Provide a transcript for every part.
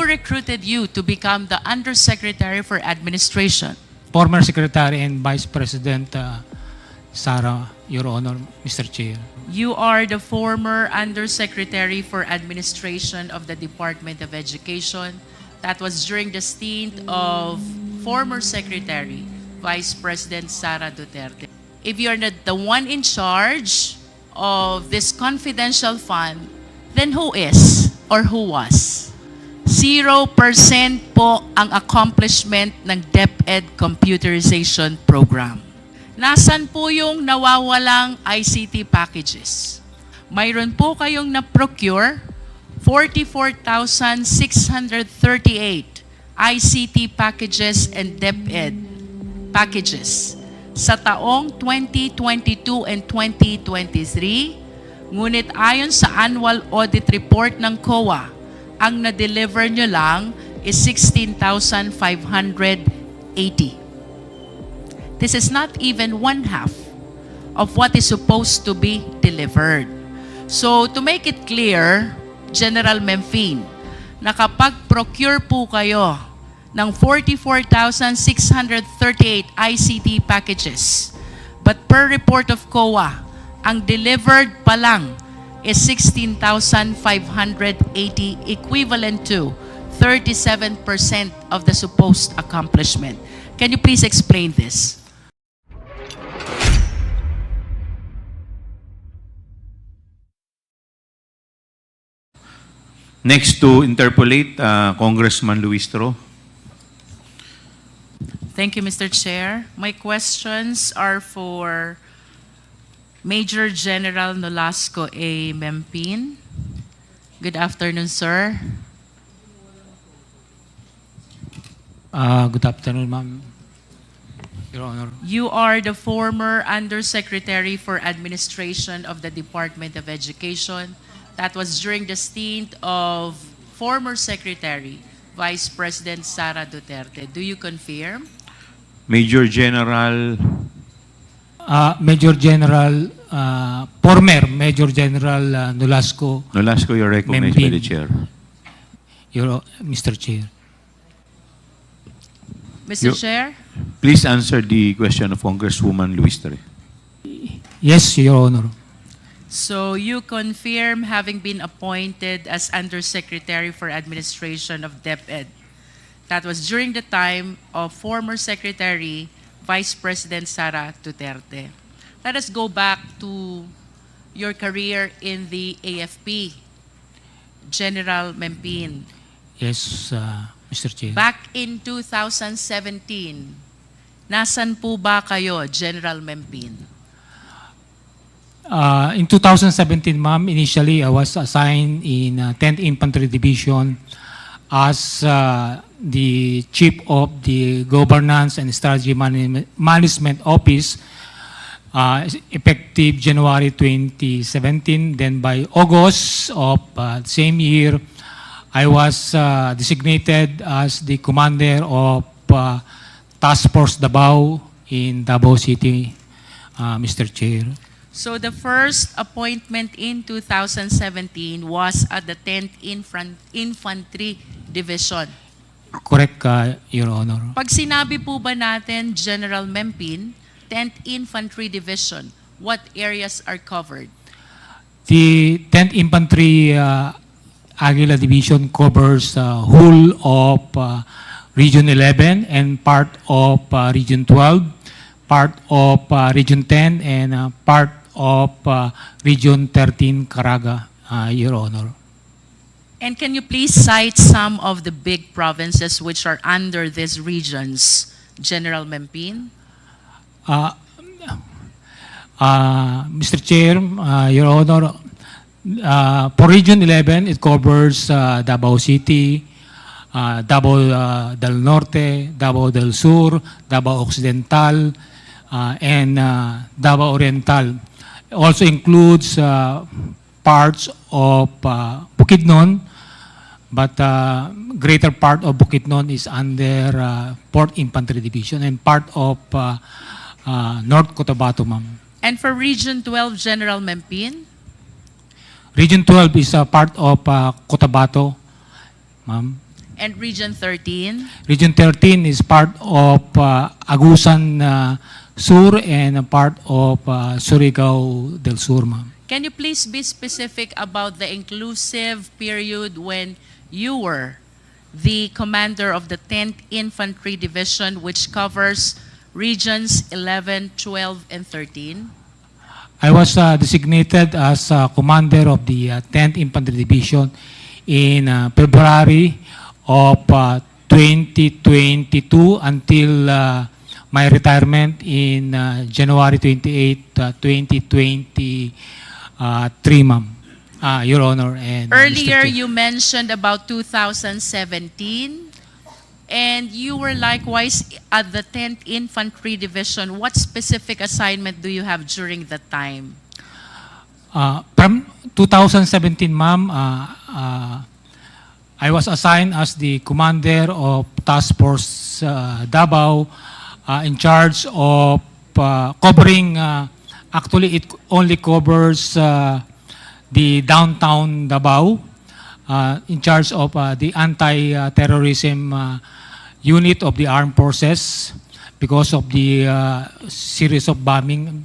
recruited you to become the Undersecretary for Administration? Former Secretary and Vice President Sara, Your Honor, Mr. Chair. You are the former Undersecretary for Administration of the Department of Education. That was during the stint of former Secretary, Vice President Sara Duterte. If you're not the one in charge of this confidential fund, then who is or who was? 0% po ang accomplishment ng Deped Computerization Program. Nasaan po yung nawawalang ICT packages? Mayroon po kayong na-procure 44,638 ICT packages and Deped packages sa taong 2022 and 2023. Ngunit ayon sa annual audit report ng COA, ang na-deliver nyo lang is 16,580. This is not even one half of what is supposed to be delivered. So to make it clear, General Mempin, na kapag procure po kayo ng 44,638 ICT packages, but per report of COA, ang delivered pa lang is 16,580, equivalent to 37% of the supposed accomplishment. Can you please explain this? Next to interpolate, Congressman Luistro. Thank you, Mr. Chair. My questions are for Major General Nolasco A. Mempin. Good afternoon, sir. Good afternoon, ma'am. Your Honor. You are the former Undersecretary for Administration of the Department of Education. That was during the stint of former Secretary, Vice President Sara Duterte. Do you confirm? Major General. Former Major General Nolasco. Nolasco, you're recognized by the Mempin. chair. Mr. Chair. Mr. Chair? Please answer the question of Congresswoman Luistro. Yes, Your Honor. So you confirm having been appointed as Undersecretary for Administration of Deped. That was during the time of former Secretary, Vice President Sara Duterte. Let us go back to your career in the AFP, General Mempin. Yes, Mr. Chair. Back in 2017, nasan po ba kayo, General Mempin? In 2017, ma'am, initially I was assigned in 10th Infantry Division as the Chief of the Governance and Strategy Management Office, effective January 2017. Then by August of the same year, I was designated as the commander of Task Force Davao in Davao City, Mr. Chair. So the first appointment in 2017 was at the 10th Infantry Division. Correct, Your Honor. Pag sinabi po ba natin, General Mempin, 10th Infantry Division, what areas are covered? The 10th Infantry Aguila Division covers whole of Region 11 and part of Region 12, part of Region 10, and part of Region 13, Caraga, Your Honor. And can you please cite some of the big provinces which are under these regions, General Mempin? Mr. Chair, Your Honor, for Region 11, it covers Davao City, Davao del Norte, Davao del Sur, Davao Occidental, and Davao Oriental. It also includes parts of Bukidnon, but greater part of Bukidnon is under 4th Infantry Division and part of North Cotabato, ma'am. And for Region 12, General Mempin? Region 12 is a part of Cotabato, ma'am. And Region 13? Region 13 is part of Agusan Sur and a part of Surigao del Sur, ma'am. Can you please be specific about the inclusive period when you were the commander of the 10th Infantry Division, which covers regions 11, 12, and 13? I was designated as commander of the 10th Infantry Division in February of 2022 until my retirement in January 28, 2023, ma'am. Your Honor and Earlier, Mr. Chair. you mentioned about 2017, and you were likewise at the 10th Infantry Division. What specific assignment do you have during that time? From 2017, ma'am, I was assigned as the commander of Task Force Davao, in charge of covering, actually it only covers the downtown Davao, in charge of the anti-terrorism unit of the armed forces because of the series of bombing.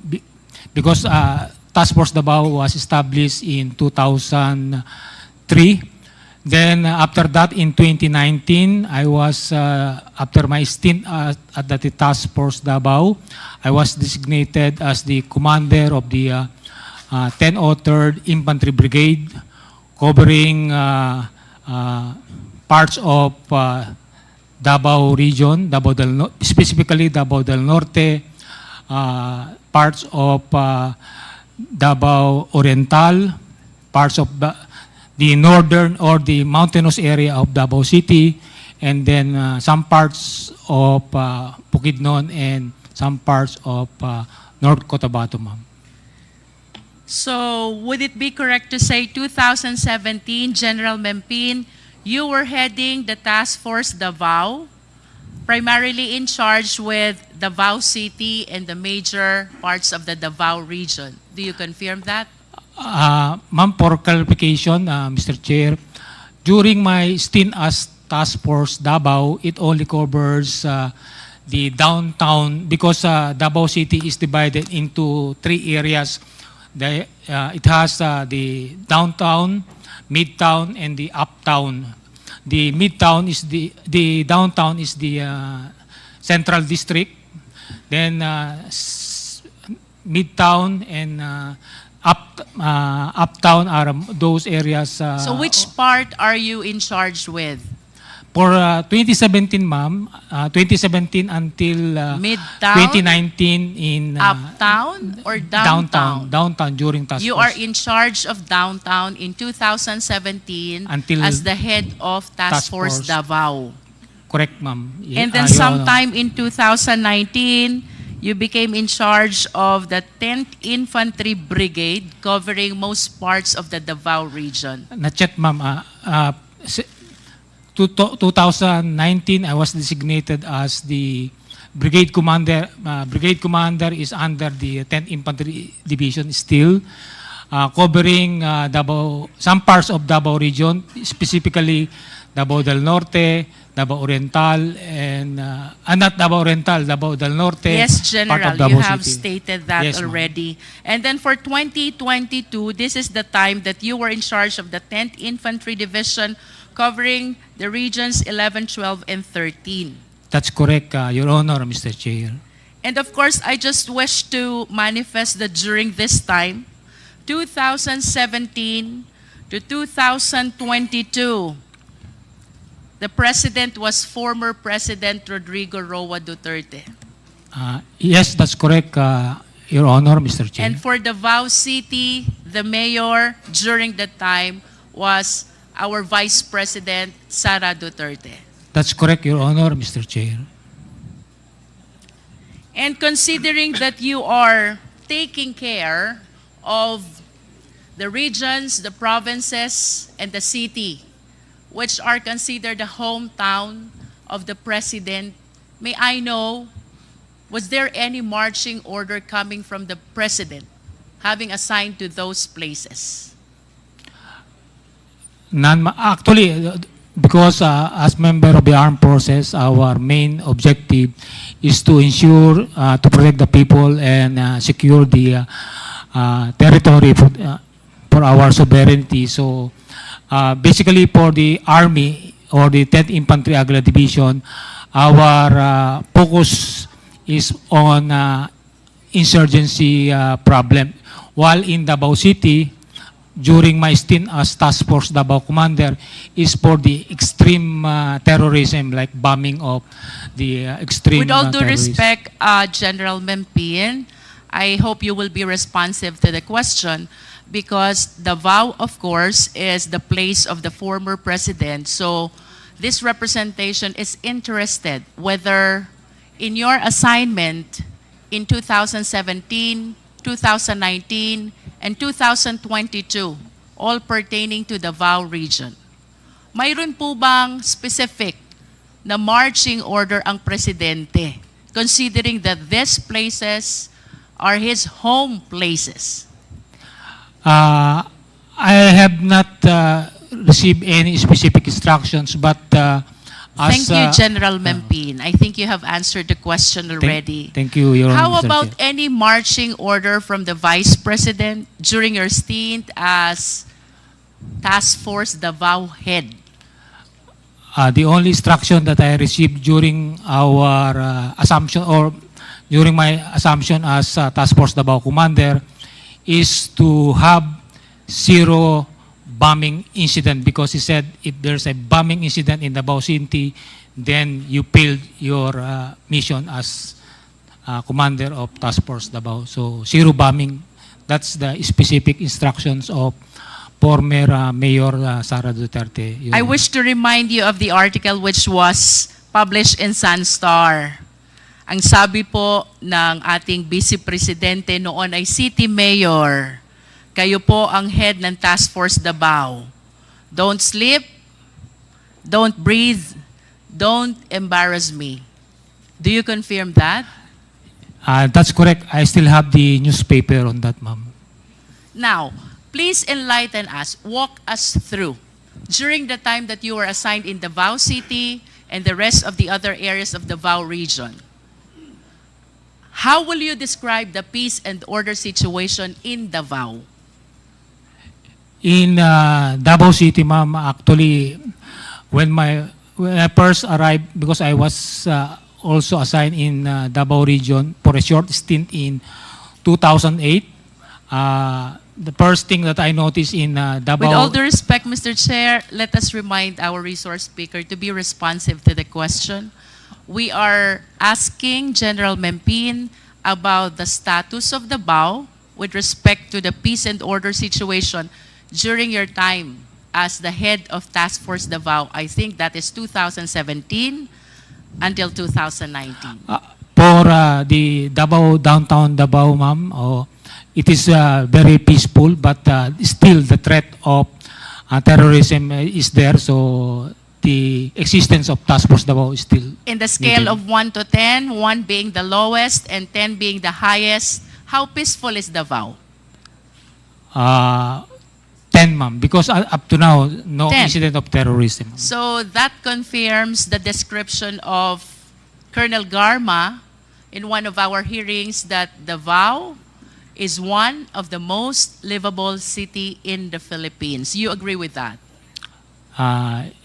Because Task Force Davao was established in 2003. Then after that, in 2019, I was, after my stint at the Task Force Davao, I was designated as the commander of the 1003rd Infantry Brigade, covering parts of Davao region, specifically Davao del Norte, parts of Davao Oriental, parts of the northern or the mountainous area of Davao City, and then some parts of Bukidnon and some parts of North Cotabato, ma'am. So, would it be correct to say 2017, General Mempin, you were heading the Task Force Davao, primarily in charge with Davao City and the major parts of the Davao region. Do you confirm that? Ma'am, for clarification, Mr. Chair, during my stint as Task Force Davao, it only covers the downtown because Davao City is divided into 3 areas. It has the downtown, midtown, and the uptown. The midtown is the downtown is the central district. Then midtown and uptown are those areas. So which part are you in charge with? For 2017, ma'am, 2017 until Midtown? 2019 in Uptown or downtown? Downtown during task You force. are in charge of downtown in 2017 Until as the head of Task Force Force. Davao. Correct, ma'am. And then Your Honor. sometime in 2019, you became in charge of the 10th Infantry Brigade covering most parts of the Davao region. Not yet, ma'am. 2019, I was designated as the brigade commander. Brigade commander is under the 10th Infantry Division still, covering Davao, some parts of Davao region, specifically Davao del Norte, Davao Oriental, and not Davao Oriental, Davao del Norte. Yes, part of General, Davao you have City. stated that Yes, ma'am. already. And then for 2022, this is the time that you were in charge of the 10th Infantry Division covering the regions 11, 12, and 13. That's correct, Your Honor, Mr. Chair. And of course, I just wish to manifest that during this time, 2017 to 2022, the president was former President Rodrigo Roa Duterte. Yes, that's correct, Your Honor, Mr. Chair. And for Davao City, the mayor during that time was our Vice President, Sara Duterte. That's correct, Your Honor, Mr. Chair. And considering that you are taking care of the regions, the provinces, and the city, which are considered the hometown of the president, may I know, was there any marching order coming from the president having assigned to those places? Actually, because as member of the armed forces, our main objective is to ensure to protect the people and secure the territory for our sovereignty. So basically for the Army or the 10th Infantry Aguila Division, our focus is on insurgency problem. While in Davao City, during my stint as Task Force Davao Commander, is for the extreme terrorism, like bombing of the extreme With all due terrorists. respect, General Mempin, I hope you will be responsive to the question because Davao, of course, is the place of the former president. So this representation is interested whether in your assignment in 2017, 2019, and 2022, all pertaining to Davao region, mayroon po bang specific na marching order ang presidente, considering that these places are his home places? I have not received any specific instructions, but Thank you, General Mempin. I think you have answered the question already. Thank you, Your Honor, How Mr. about Chair. any marching order from the Vice President during your stint as Task Force Davao head? The only instruction that I received during our assumption or during my assumption as Task Force Davao Commander is to have zero bombing incident, because he said if there's a bombing incident in Davao City, then you failed your mission as Commander of Task Force Davao. So zero bombing, that's the specific instructions of former Mayor Sara Duterte. I wish to remind you of the article which was published in Sunstar. Ang sabi po ng ating Vice Presidente noon ay City Mayor, kayo po ang head ng Task Force Davao. Don't sleep, don't breathe, don't embarrass me. Do you confirm that? That's correct. I still have the newspaper on that, ma'am. Now, please enlighten us, walk us through. During the time that you were assigned in Davao City and the rest of the other areas of Davao region, how will you describe the peace and order situation in Davao? In Davao City, ma'am, actually, when I first arrived, because I was also assigned in Davao region for a short stint in 2008, the first thing that I noticed in Davao... With all due respect, Mr. Chair, let us remind our resource speaker to be responsive to the question. We are asking General Mempin about the status of Davao with respect to the peace and order situation during your time as the head of Task Force Davao. I think that is 2017 until 2019. For the Davao, downtown Davao, ma'am, it is very peaceful, but still the threat of terrorism is there. So the existence of Task Force Davao is still In the scale needed. of 1 to 10, 1 being the lowest and 10 being the highest, how peaceful is Davao? 10, ma'am, because up to now, no 10. incident of terrorism. So that confirms the description of Colonel Garma in one of our hearings that Davao is one of the most livable city in the Philippines. You agree with that?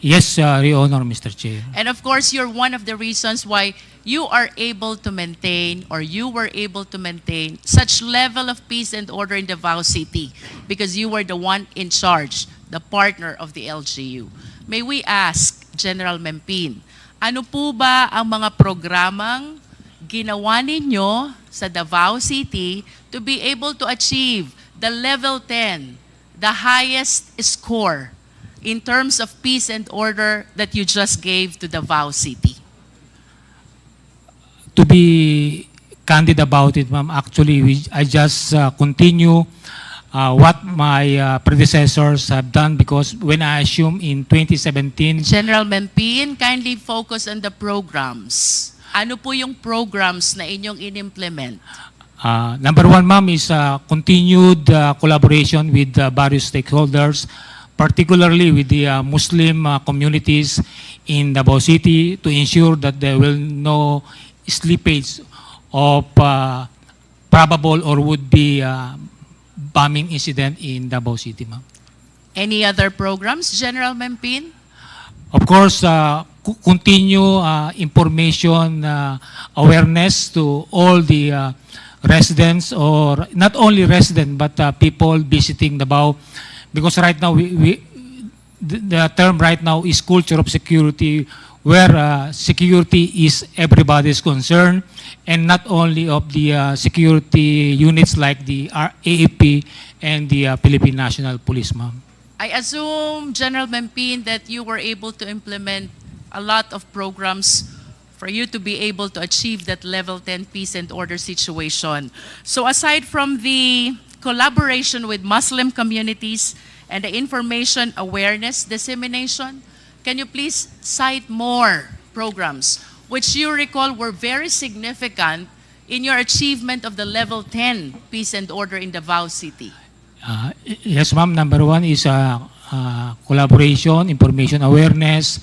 Yes, Your Honor, Mr. Chair. And of course, you're one of the reasons why you are able to maintain, or you were able to maintain, such level of peace and order in Davao City because you were the one in charge, the partner of the LGU. May we ask, General Mempin, ano po ba ang mga programang ginawa ninyo sa Davao City to be able to achieve the level 10, the highest score in terms of peace and order that you just gave to Davao City? To be candid about it, ma'am, actually, I just continue what my predecessors have done, because when I assumed in 2017, General Mempin, kindly focus on the programs. Ano po yung programs na inyong in-implement? number one, ma'am, is continued collaboration with various stakeholders particularly with the Muslim communities in Davao City to ensure that there will no slippage of probable or would-be bombing incident in Davao City, ma'am. Any other programs, General Mempin? Of course, continue information awareness to all the residents, or not only residents but people visiting Davao, because right now the term right now is culture of security, where security is everybody's concern, and not only of the security units like the AFP and the Philippine National Police, ma'am. I assume, General Mempin, that you were able to implement a lot of programs for you to be able to achieve that level 10 peace and order situation. So aside from the collaboration with Muslim communities and the information awareness dissemination, can you please cite more programs which you recall were very significant in your achievement of the level 10 peace and order in Davao City? Yes, ma'am. Number one is collaboration, information awareness,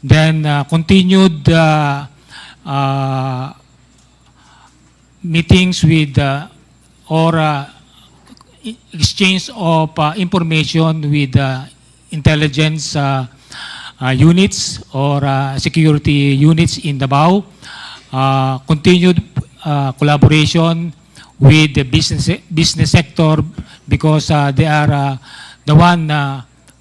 then continued meetings with or exchange of information with intelligence units or security units in Davao. Continued collaboration with the business sector, because they are the one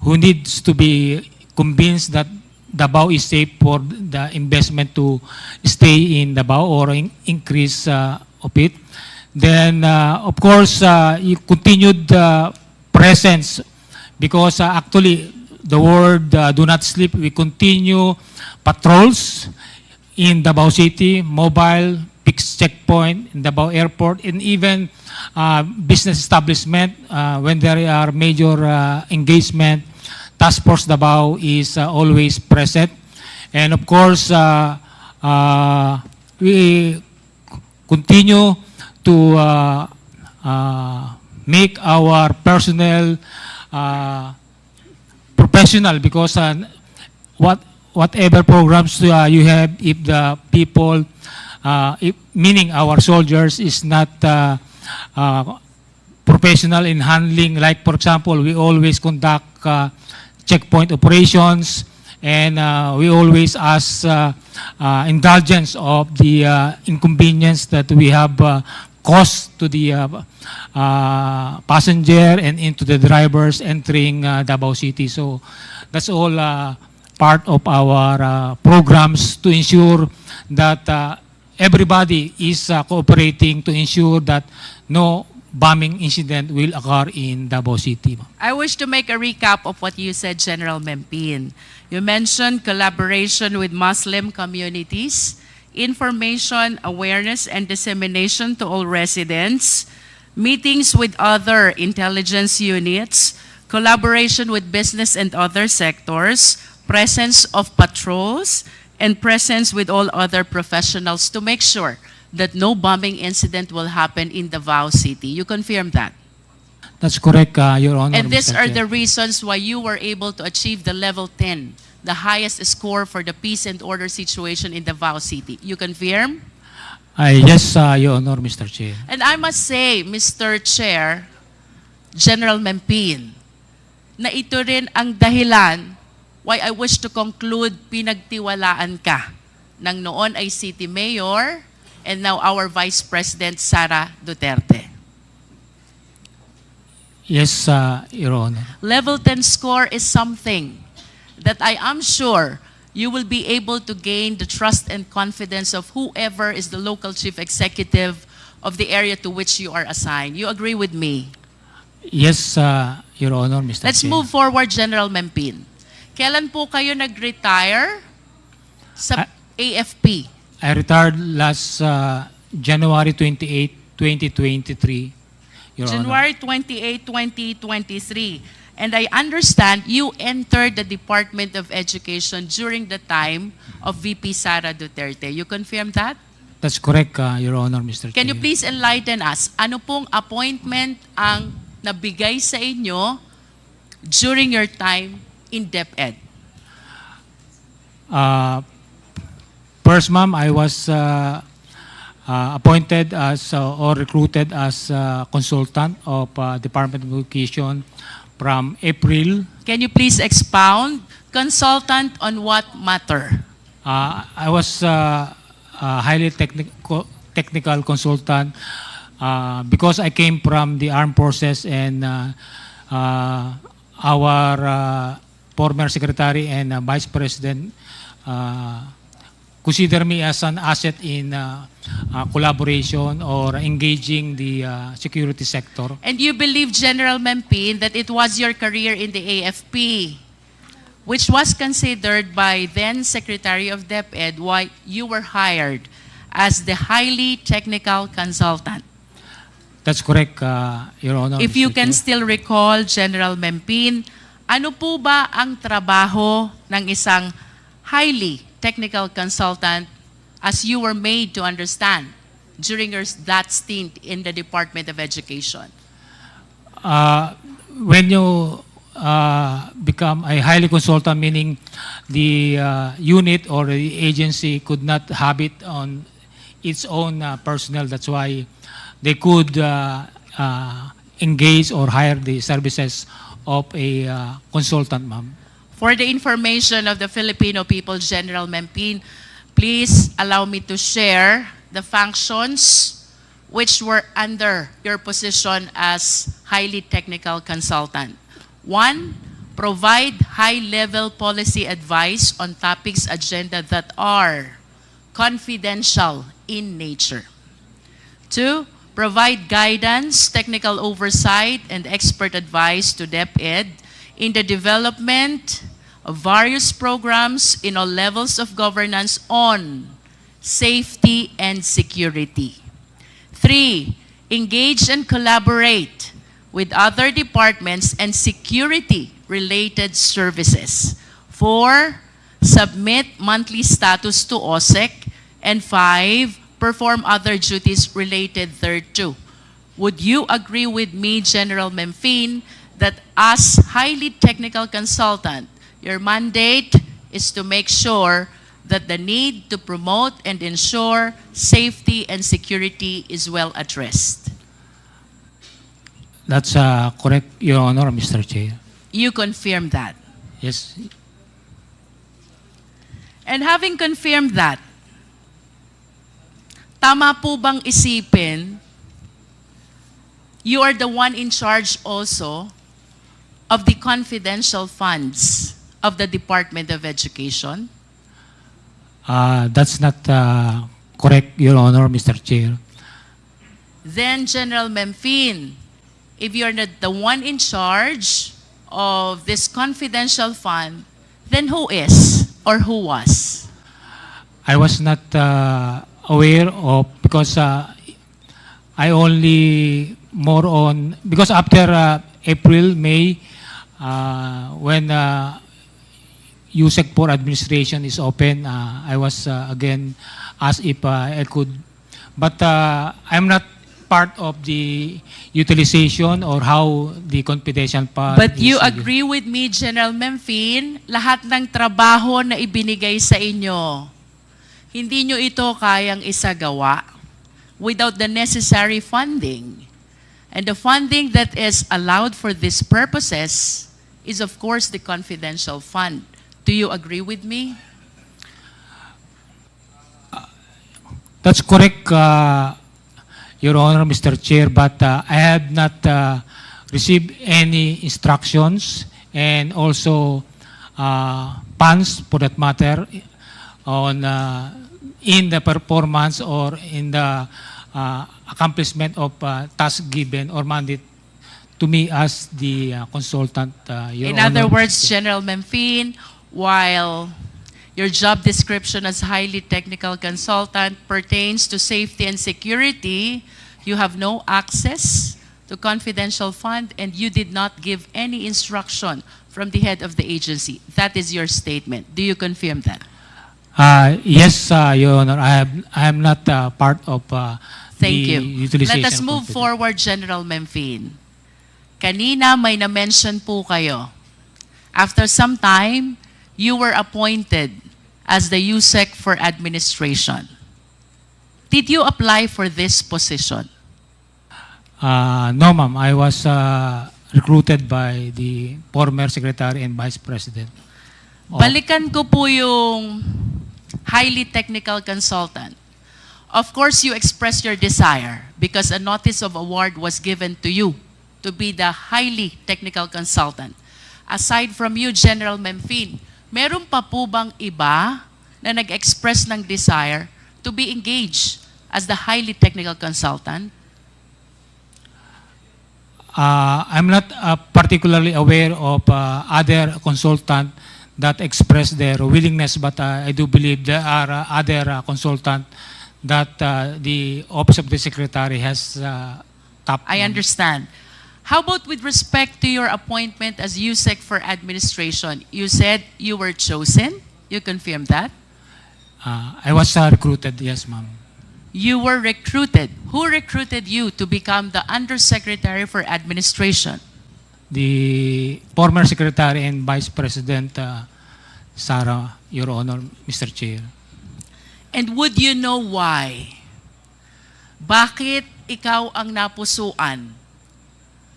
who needs to be convinced that Davao is safe for the investment to stay in Davao or increase of it. Then, of course, you continued presence, because actually the word do not sleep. We continue patrols in Davao City, mobile, fixed checkpoint in Davao Airport, and even business establishment when there are major engagement. Task Force Davao is always present. And of course, we continue to make our personnel professional, because whatever programs you have, if the people, meaning our soldiers, is not professional in handling, like for example, we always conduct checkpoint operations, and we always ask indulgence of the inconvenience that we have caused to the passenger and into the drivers entering Davao City. So that's all part of our programs to ensure that everybody is cooperating to ensure that no bombing incident will occur in Davao City. I wish to make a recap of what you said, General Mempin. You mentioned collaboration with Muslim communities, information, awareness, and dissemination to all residents, meetings with other intelligence units, collaboration with business and other sectors, presence of patrols, and presence with all other professionals to make sure that no bombing incident will happen in Davao City. You confirm that? That's correct, Your Honor. And these Mr. are Chair. the reasons why you were able to achieve the level 10, the highest score for the peace and order situation in Davao City. You confirm? Yes, Your Honor, Mr. Chair. And I must say, Mr. Chair, General Mempin, na ito rin ang dahilan why I wish to conclude pinagtiwalaan ka ng noon ay City Mayor and now our Vice President, Sara Duterte. Yes, Your Honor. Level 10 score is something that I am sure you will be able to gain the trust and confidence of whoever is the local chief executive of the area to which you are assigned. You agree with me? Yes, Your Honor, Mr. Let's Chair. move forward, General Mempin. Kailan po kayo nag-retire sa AFP? I retired last January 28, 2023, Your Honor. January 28, 2023. And I understand you entered the Department of Education during the time of VP Sara Duterte. You confirm that? That's correct, Your Honor, Mr. Chair. Can you please enlighten us? Ano pong appointment ang nabigay sa inyo during your time in Deped? First, ma'am, I was appointed as or recruited as consultant of Department of Education from April. Can you please expound? Consultant on what matter? I was a highly technical consultant because I came from the armed forces, and our former secretary and vice president consider me as an asset in collaboration or engaging the security sector. And you believe, General Mempin, that it was your career in the AFP, which was considered by then Secretary of DepEd why you were hired as the highly technical consultant. That's correct, Your Honor. If you Mr. can Chair. still recall, General Mempin, ano po ba ang trabaho ng isang highly technical consultant as you were made to understand during that stint in the Department of Education? When you become a highly consultant, meaning the unit or the agency could not have it on its own personnel. That's why they could engage or hire the services of a consultant, ma'am. For the information of the Filipino people, General Mempin, please allow me to share the functions which were under your position as highly technical consultant. 1, provide high-level policy advice on topics agenda that are confidential in nature. 2, provide guidance, technical oversight, and expert advice to DepEd in the development of various programs in all levels of governance on safety and security. 3, engage and collaborate with other departments and security-related services. 4, submit monthly status to OSEC. And 5, perform other duties related thereto. Would you agree with me, General Mempin, that as highly technical consultant, your mandate is to make sure that the need to promote and ensure safety and security is well addressed? That's correct, Your Honor, Mr. Chair. You confirm that. Yes. And having confirmed that, tama po bang isipin, you are the one in charge also of the confidential funds of the Department of Education? That's not correct, Your Honor, Mr. Chair. Then, General Mempin, if you're not the one in charge of this confidential fund, then who is or who was? I was not aware of, because I only more on, because after April, May, when USEC for administration is open, I was again asked if I could, but I'm not part of the utilization or how the confidential fund. But you is, agree with me, General Mempin, lahat ng trabaho na ibinigay sa inyo, hindi nyo ito kayang isagawa without the necessary funding. And the funding that is allowed for these purposes is, of course, the confidential fund. Do you agree with me? That's correct, Your Honor, Mr. Chair, but I have not received any instructions and also funds, for that matter, on in the performance or in the accomplishment of task given or mandate to me as the consultant, Your In Honor. other words, General Mempin, while your job description as highly technical consultant pertains to safety and security, you have no access to confidential fund and you did not give any instruction from the head of the agency. That is your statement. Do you confirm that? Yes, Your Honor. I am not part of Thank the you. utilization. Let us move of confidential. forward, General Mempin. Kanina may na-mention po kayo After some time, you were appointed as the USEC for Administration. Did you apply for this position? No, ma'am. I was recruited by the former Secretary and Vice President. Balikan ko po yung highly technical consultant. Of course, you expressed your desire because a notice of award was given to you to be the highly technical consultant. Aside from you, General Mempin, meron pa po bang iba na nag-express ng desire to be engaged as the highly technical consultant? I'm not particularly aware of other consultant that express their willingness, but I do believe there are other consultant that the Office of the Secretary has tapped. I understand. How about with respect to your appointment as USEC for Administration? You said you were chosen. You confirm that? I was recruited, yes, ma'am. You were recruited. Who recruited you to become the Undersecretary for Administration? The former Secretary and Vice President Sara, Your Honor, Mr. Chair. And would you know why? Bakit ikaw ang napusuan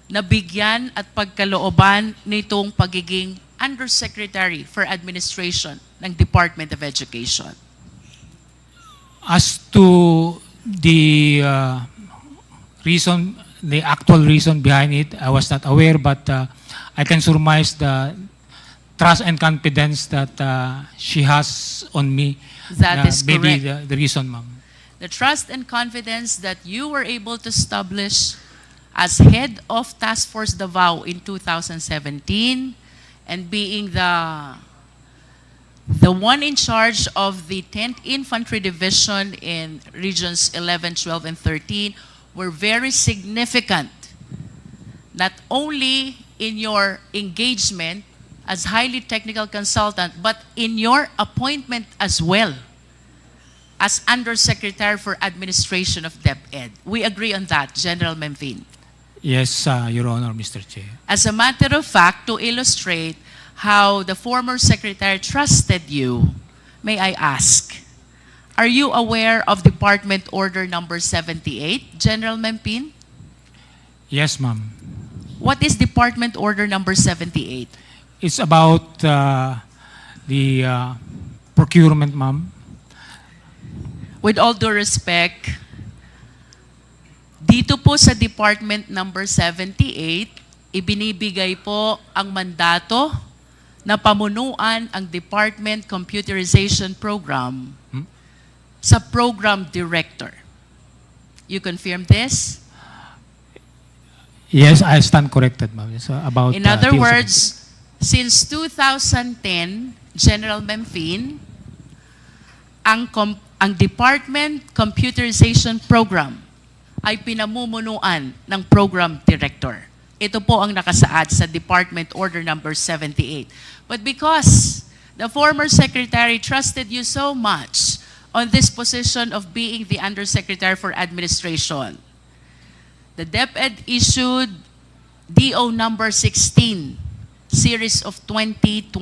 na bigyan at pagkalooban nitong pagiging Undersecretary for Administration ng Department of Education? As to the reason, the actual reason behind it, I was not aware, but I can surmise the trust and confidence that she has on me. That is maybe correct. the reason, ma'am. The trust and confidence that you were able to establish as head of Task Force Davao in 2017 and being the one in charge of the 10th Infantry Division in Regions 11, 12, and 13 were very significant, not only in your engagement as highly technical consultant, but in your appointment as well as Undersecretary for Administration of Deped. We agree on that, General Mempin. Yes, Your Honor, Mr. Chair. As a matter of fact, to illustrate how the former secretary trusted you, may I ask, are you aware of Department Order number 78, General Mempin? Yes, ma'am. What is Department Order number 78? It's about the procurement, ma'am. With all due respect, dito po sa Department number 78, ibinibigay po ang mandato na pamunuan ang Department Computerization Program sa Program Director. You confirm this? Yes, I stand corrected, ma'am. It's about, In other DOC. words, since 2010, General Mempin, ang Department Computerization Program ay pinamumunuan ng Program Director. Ito po ang nakasaad sa Department Order number 78. But because the former secretary trusted you so much on this position of being the Undersecretary for Administration, the DepEd issued DO number 16, series of 2023.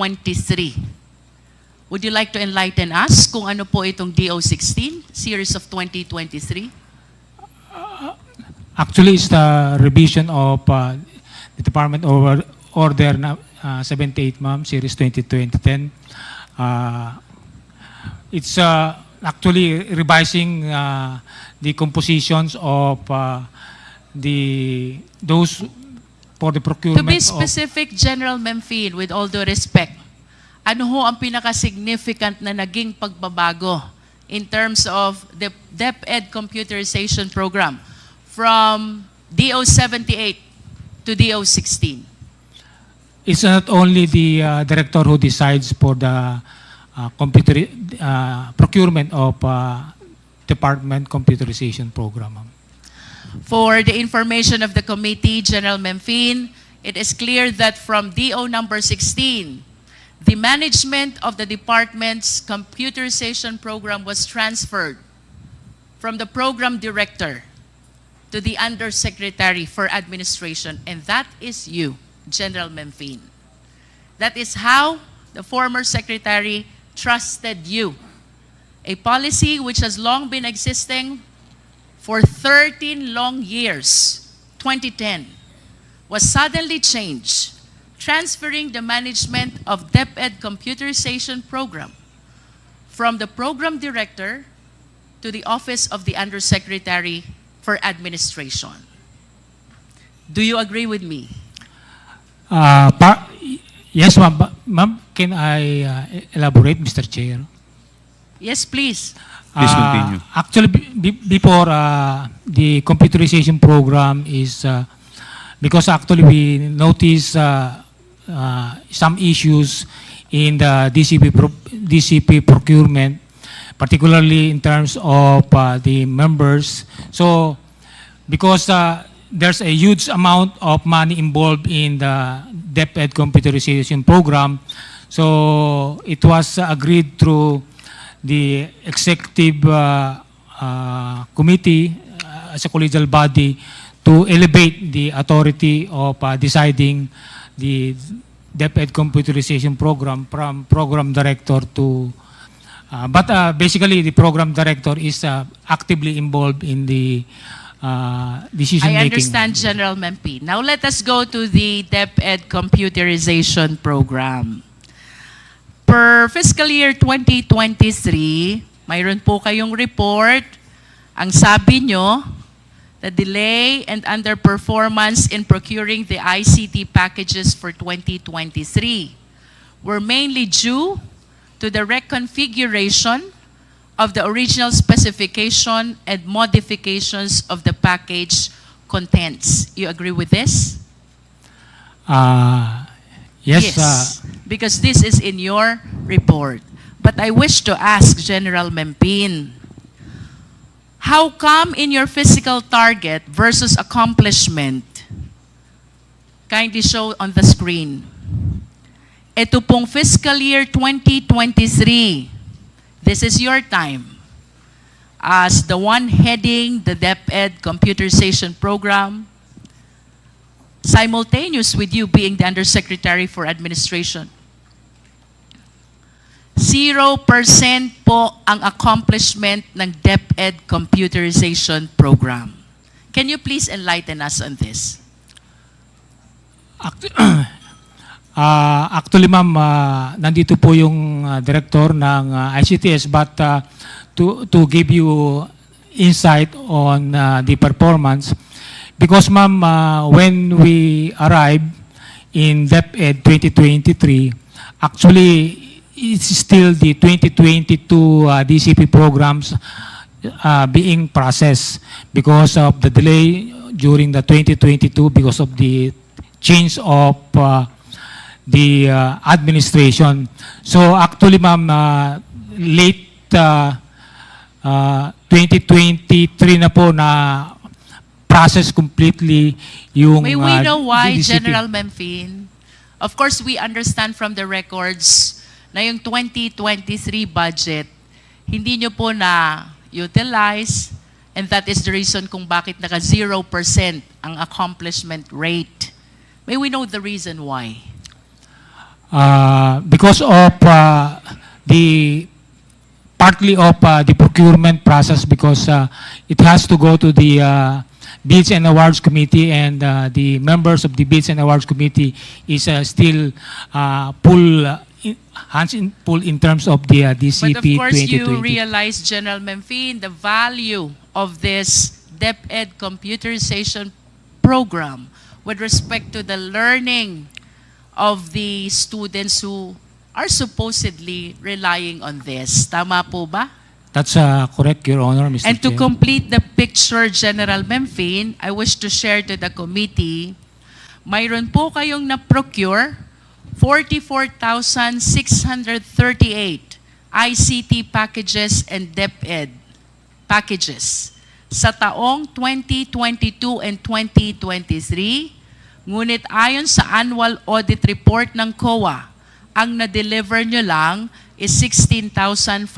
Would you like to enlighten us kung ano po itong DO 16, series of 2023? Actually, it's the revision of the Department Order 78, ma'am, Series 2010. It's actually revising the compositions of those for the procurement. To be specific, General Mempin, with all due respect, ano ho ang pinaka-significant na naging pagbabago in terms of the DepEd Computerization Program from DO 78 to DO 16? It's not only the director who decides for the procurement of Department Computerization Program, ma'am. For the information of the committee, General Mempin, it is clear that from DO number 16, the management of the department's computerization program was transferred from the program director to the Undersecretary for Administration, and that is you, General Mempin. That is how the former secretary trusted you. A policy which has long been existing for 13 long years, 2010, was suddenly changed, transferring the management of Deped Computerization Program from the program director to the office of the Undersecretary for Administration. Do you agree with me? Yes, ma'am. Ma'am, can I elaborate, Mr. Chair? Yes, please. Please continue. Actually, before the computerization program is, because actually we notice some issues in the DCP procurement, particularly in terms of the members. So, because there's a huge amount of money involved in the Deped computerization program, so it was agreed through the executive committee as a collegial body to elevate the authority of deciding the Deped computerization program from program director to but basically the program director is actively involved in the decision making. I understand, General Mempin. Now let us go to the Deped computerization program. Per fiscal year 2023, mayroon po kayong report. Ang sabi nyo, the delay and underperformance in procuring the ICT packages for 2023 were mainly due to the reconfiguration of the original specification and modifications of the package contents. You agree with this? Yes. Because this is in your report. But I wish to ask General Mempin, how come in your physical target versus accomplishment? Kindly show on the screen. Ito pong fiscal year 2023, this is your time as the one heading the Deped computerization program, simultaneous with you being the Undersecretary for Administration. 0% po ang accomplishment ng Deped computerization program. Can you please enlighten us on this? Actually, ma'am, nandito po yung director ng ICTS, but to give you insight on the performance, because ma'am, when we arrived in Deped 2023, actually it's still the 2022 DCP programs being processed because of the delay during the 2022 because of the change of the administration. So actually, ma'am, late 2023 na po na process completely yung May we know why, DCP. General Mempin? Of course, we understand from the records na yung 2023 budget, hindi nyo po na-utilize, and that is the reason kung bakit naka 0% ang accomplishment rate. May we know the reason why? Because of the partly of the procurement process, because it has to go to the Bids and Awards Committee, and the members of the Bids and Awards Committee is still hands in full in terms of the But of DCP course, 2020. you realize, General Mempin, the value of this Deped computerization program with respect to the learning of the students who are supposedly relying on this. Tama po ba? That's correct, Your Honor, Mr. And to Chair. complete the picture, General Mempin, I wish to share to the committee, mayroon po kayong na-procure 44,638 ICT packages and Deped packages sa taong 2022 and 2023. Ngunit ayon sa annual audit report ng COA, ang na-deliver nyo lang is 16,580.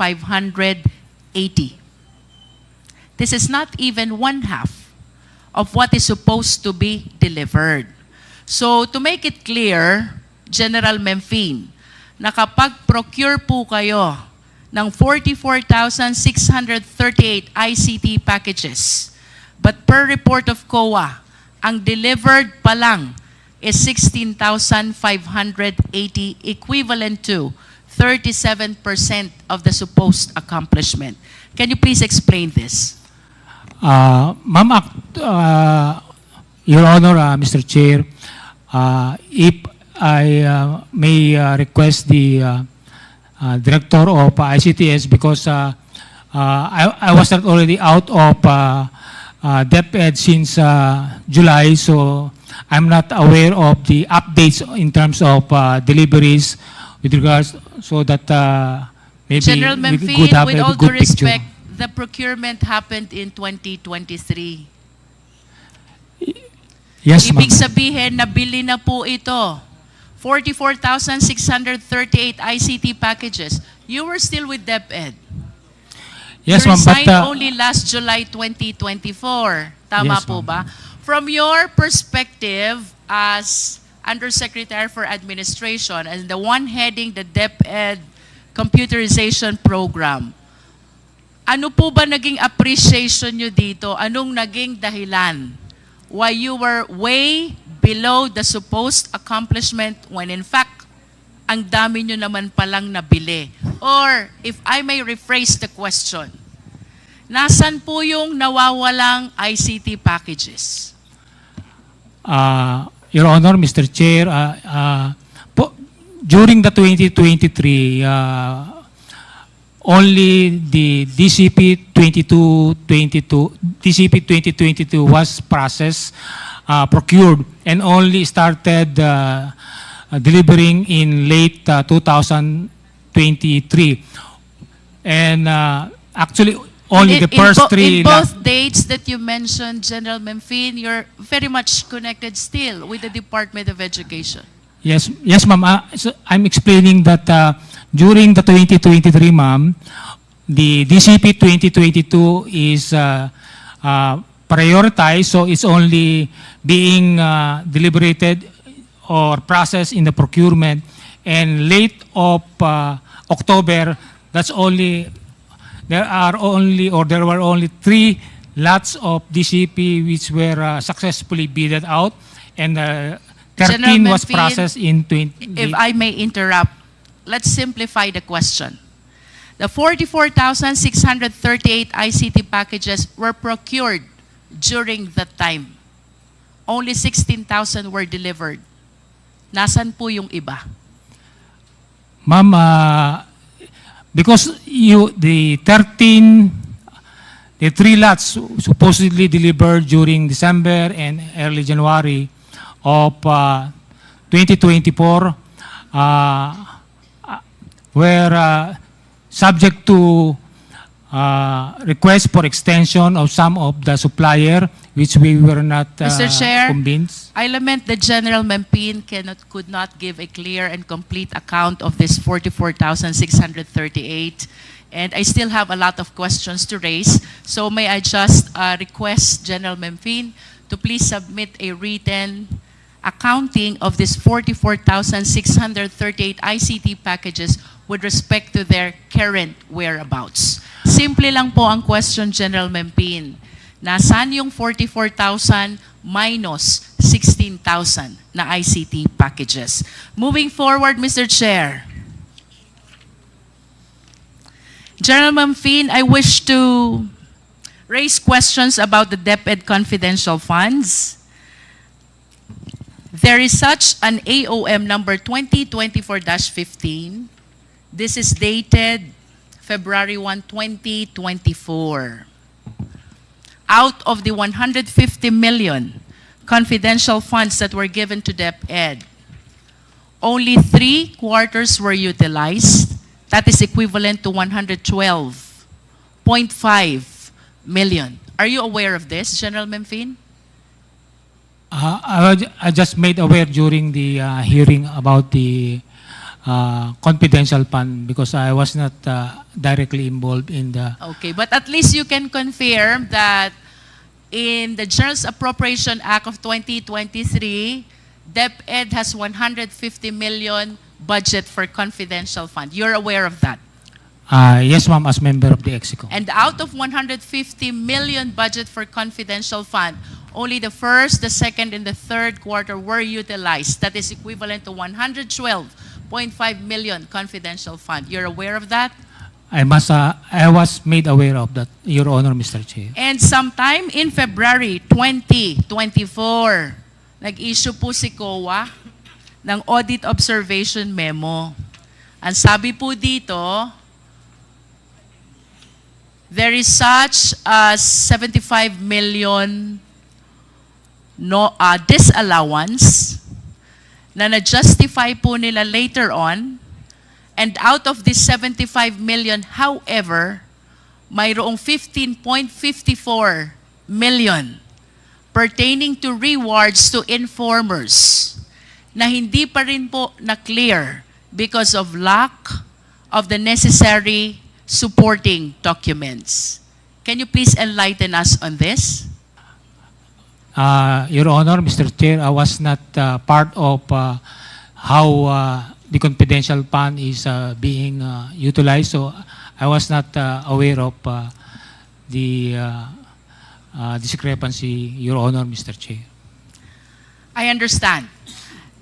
This is not even one half of what is supposed to be delivered. So to make it clear, General Mempin, nakapag-procure po kayo ng 44,638 ICT packages. But per report of COA, ang delivered pa lang is 16,580, equivalent to 37% of the supposed accomplishment. Can you please explain this? Ma'am, Your Honor, Mr. Chair, if I may request the Director of ICTS, because I was not already out of Deped since July, so I'm not aware of the updates in terms of deliveries with regards, so that maybe General we Mempin, could have with a all due good picture. respect, the procurement happened in 2023. Yes, ma'am. Ibig sabihin, nabili na po ito. 44,638 ICT packages. You were still with DepEd. Yes, You ma'am, but resigned only last July 2024. Tama Yes, po ma'am. ba? From your perspective as Undersecretary for Administration and the one heading the DepEd Computerization Program, ano po ba naging appreciation nyo dito? Anong naging dahilan why you were way below the supposed accomplishment when in fact, ang dami nyo naman palang nabili? Or, if I may rephrase the question, nasan po yung nawawalang ICT packages? Your Honor, Mr. Chair, during the 2023, only the DCP 2022 was processed, procured, and only started delivering in late 2023. And actually, only the first three. In both dates that you mentioned, General Mempin, you're very much connected still with the Department of Education. Yes, ma'am. So I'm explaining that during the 2023, ma'am, the DCP 2022 is prioritized, so it's only being deliberated or processed in the procurement. And late of October, there were only 3 lots of DCP which were successfully bidded out, and 13 General was Mempin, processed in If I may interrupt, let's simplify the question. The 44,638 ICT packages were procured during that time. Only 16,000 were delivered. Nasan po yung iba? Ma'am, because the 3 lots supposedly delivered during December and early January of 2024 were subject to request for extension of some of the supplier, which we were not Mr. Chair, convinced. I lament that General Mempin could not give a clear and complete account of this 44,638. And I still have a lot of questions to raise. So may I just request General Mempin to please submit a written accounting of this 44,638 ICT packages with respect to their current whereabouts. Simple lang po ang question, General Mempin. Nasaan yung 44,000 minus 16,000 na ICT packages? Moving forward, Mr. Chair. General Mempin, I wish to raise questions about the Deped confidential funds. There is such an AOM number 2024-15. This is dated February 1, 2024. Out of the 150 million confidential funds that were given to DepEd, only 3 quarters were utilized. That is equivalent to 112.5 million. Are you aware of this, General Mempin? I just made aware during the hearing about the confidential fund, because I was not directly involved in the... Okay, but at least you can confirm that in the General Appropriation Act of 2023, DepEd has 150 million budget for confidential fund. You're aware of that. Yes, ma'am, as member of the EXICO. And out of 150 million budget for confidential fund, only the first, the second, and the third quarter were utilized. That is equivalent to 112.5 million confidential fund. You're aware of that? I was made aware of that, Your Honor, Mr. Chair. And sometime in February 2024, nag-issue po si COA ng audit observation memo. Ang sabi po dito, there is such a 75 million disallowance na na-justify po nila later on. And out of this 75 million, however, mayroong 15.54 million pertaining to rewards to informers na hindi pa rin po na-clear because of lack of the necessary supporting documents. Can you please enlighten us on this? Your Honor, Mr. Chair, I was not part of how the confidential fund is being utilized, so I was not aware of the discrepancy, Your Honor, Mr. Chair. I understand.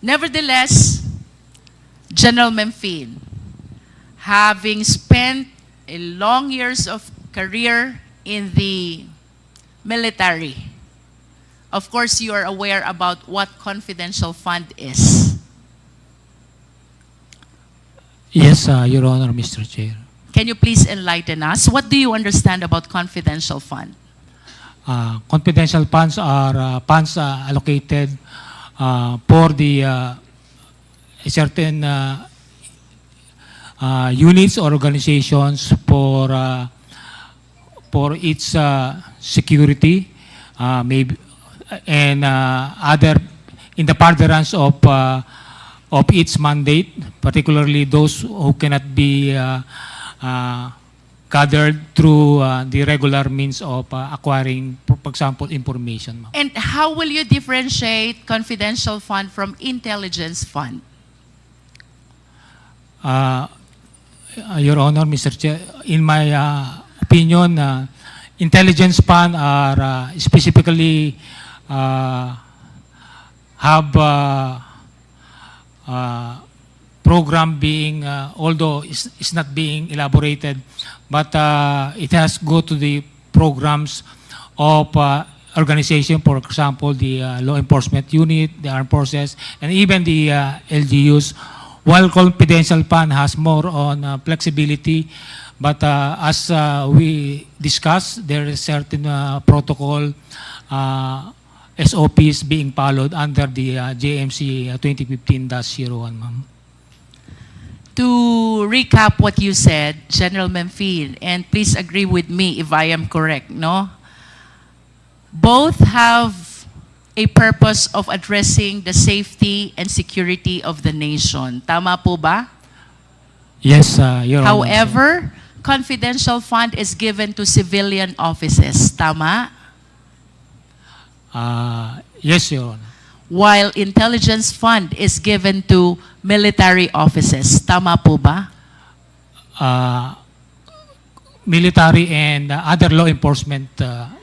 Nevertheless, General Mempin, having spent a long years of career in the military, of course you are aware about what confidential fund is. Yes, Your Honor, Mr. Chair. Can you please enlighten us? What do you understand about confidential fund? Confidential funds are funds allocated for the certain units or organizations for its security, maybe, and other in the furtherance of its mandate, particularly those who cannot be gathered through the regular means of acquiring, for example, information. And how will you differentiate confidential fund from intelligence fund? Your Honor, Mr. Chair, in my opinion, intelligence fund are specifically have program being, although it's not being elaborated, but it has go to the programs of organization, for example, the law enforcement unit, the armed forces, and even the LGUs. While confidential fund has more on flexibility, but as we discussed, there is certain protocol SOPs being followed under the JMC 2015-01, ma'am. To recap what you said, General Mempin, and please agree with me if I am correct, no? Both have a purpose of addressing the safety and security of the nation. Tama po ba? Yes, Your Honor. However, confidential fund is given to civilian offices. Tama? Yes, Your Honor. While intelligence fund is given to military offices. Tama po ba? Military and other law enforcement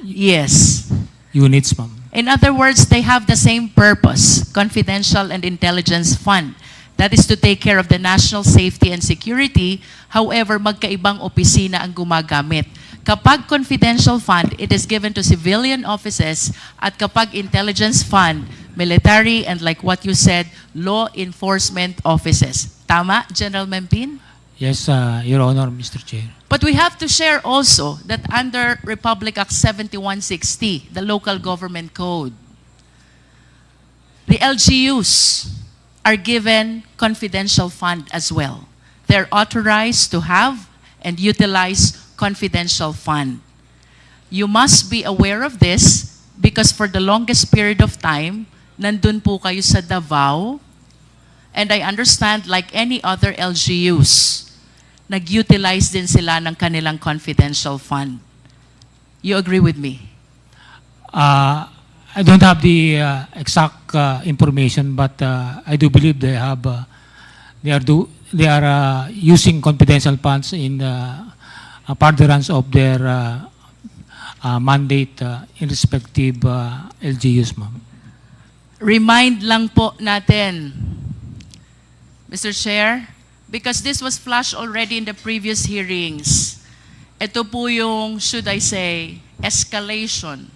Yes. units, ma'am. In other words, they have the same purpose, confidential and intelligence fund. That is to take care of the national safety and security. However, magkaibang opisina ang gumagamit. Kapag confidential fund, it is given to civilian offices, at kapag intelligence fund, military, and like what you said, law enforcement offices. Tama, General Mempin? Yes, Your Honor, Mr. Chair. But we have to share also that under Republic Act 7160, the Local Government Code, the LGUs are given confidential fund as well. They're authorized to have and utilize confidential fund. You must be aware of this because for the longest period of time, nandun po kayo sa Davao, and I understand like any other LGUs, nag-utilize din sila ng kanilang confidential fund. You agree with me? I don't have the exact information, but I do believe they have they are using confidential funds in furtherance of their mandate in respective LGUs, ma'am. Remind lang po natin, Mr. Chair, because this was flashed already in the previous hearings. Ito po yung, should I say, escalation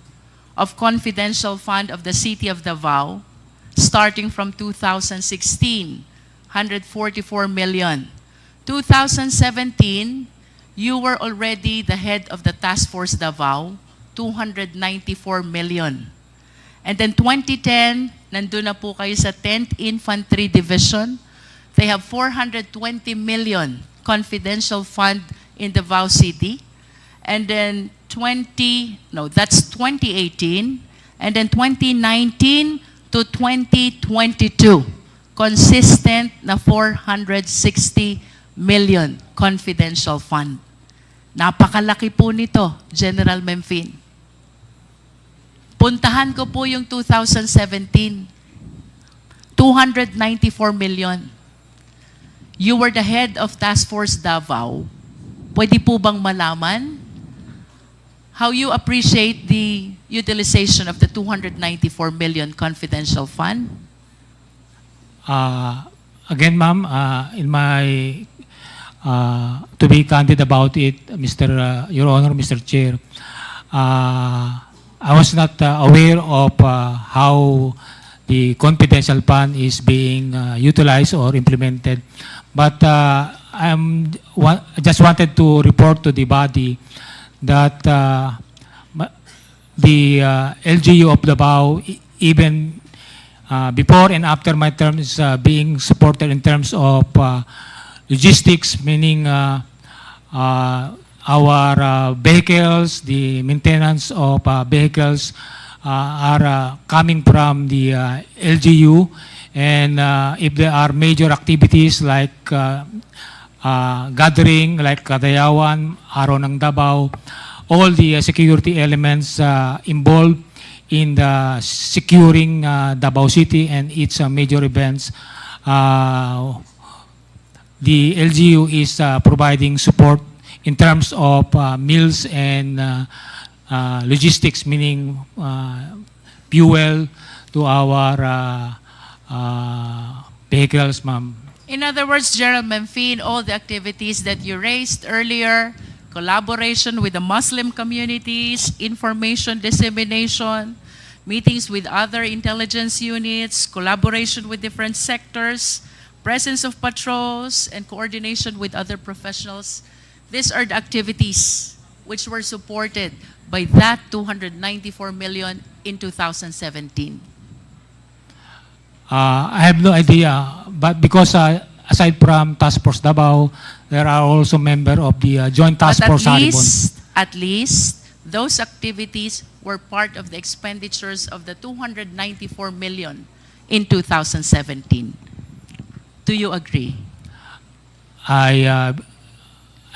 of confidential fund of the City of Davao starting from 2016, 144 million. 2017, you were already the head of the Task Force Davao, 294 million. And then 2010, nandun na po kayo sa 10th Infantry Division. They have 420 million confidential fund in Davao City. And then that's 2018. And then 2019 to 2022, consistent na 460 million confidential fund. Napakalaki po nito, General Mempin. Puntahan ko po yung 2017, 294 million. You were the head of Task Force Davao. Pwede po bang malaman how you appreciate the utilization of the 294 million confidential fund? Again, ma'am, in my to be candid about it, Your Honor, Mr. Chair, I was not aware of how the confidential fund is being utilized or implemented. But I just wanted to report to the body that the LGU of Davao, even before and after my term, is being supported in terms of logistics, meaning our vehicles, the maintenance of vehicles are coming from the LGU. And if there are major activities like gathering, like Kadayawan, Araw ng Davao, all the security elements involved in the securing Davao City and its major events, the LGU is providing support in terms of meals and logistics, meaning fuel to our vehicles, ma'am. In other words, General Mempin, all the activities that you raised earlier, collaboration with the Muslim communities, information dissemination, meetings with other intelligence units, collaboration with different sectors, presence of patrols, and coordination with other professionals. These are the activities which were supported by that 294 million in 2017. I have no idea, but because aside from Task Force Davao, there are also members of the Joint Task Force Haribon. At least, those activities were part of the expenditures of the 294 million in 2017. Do you agree? I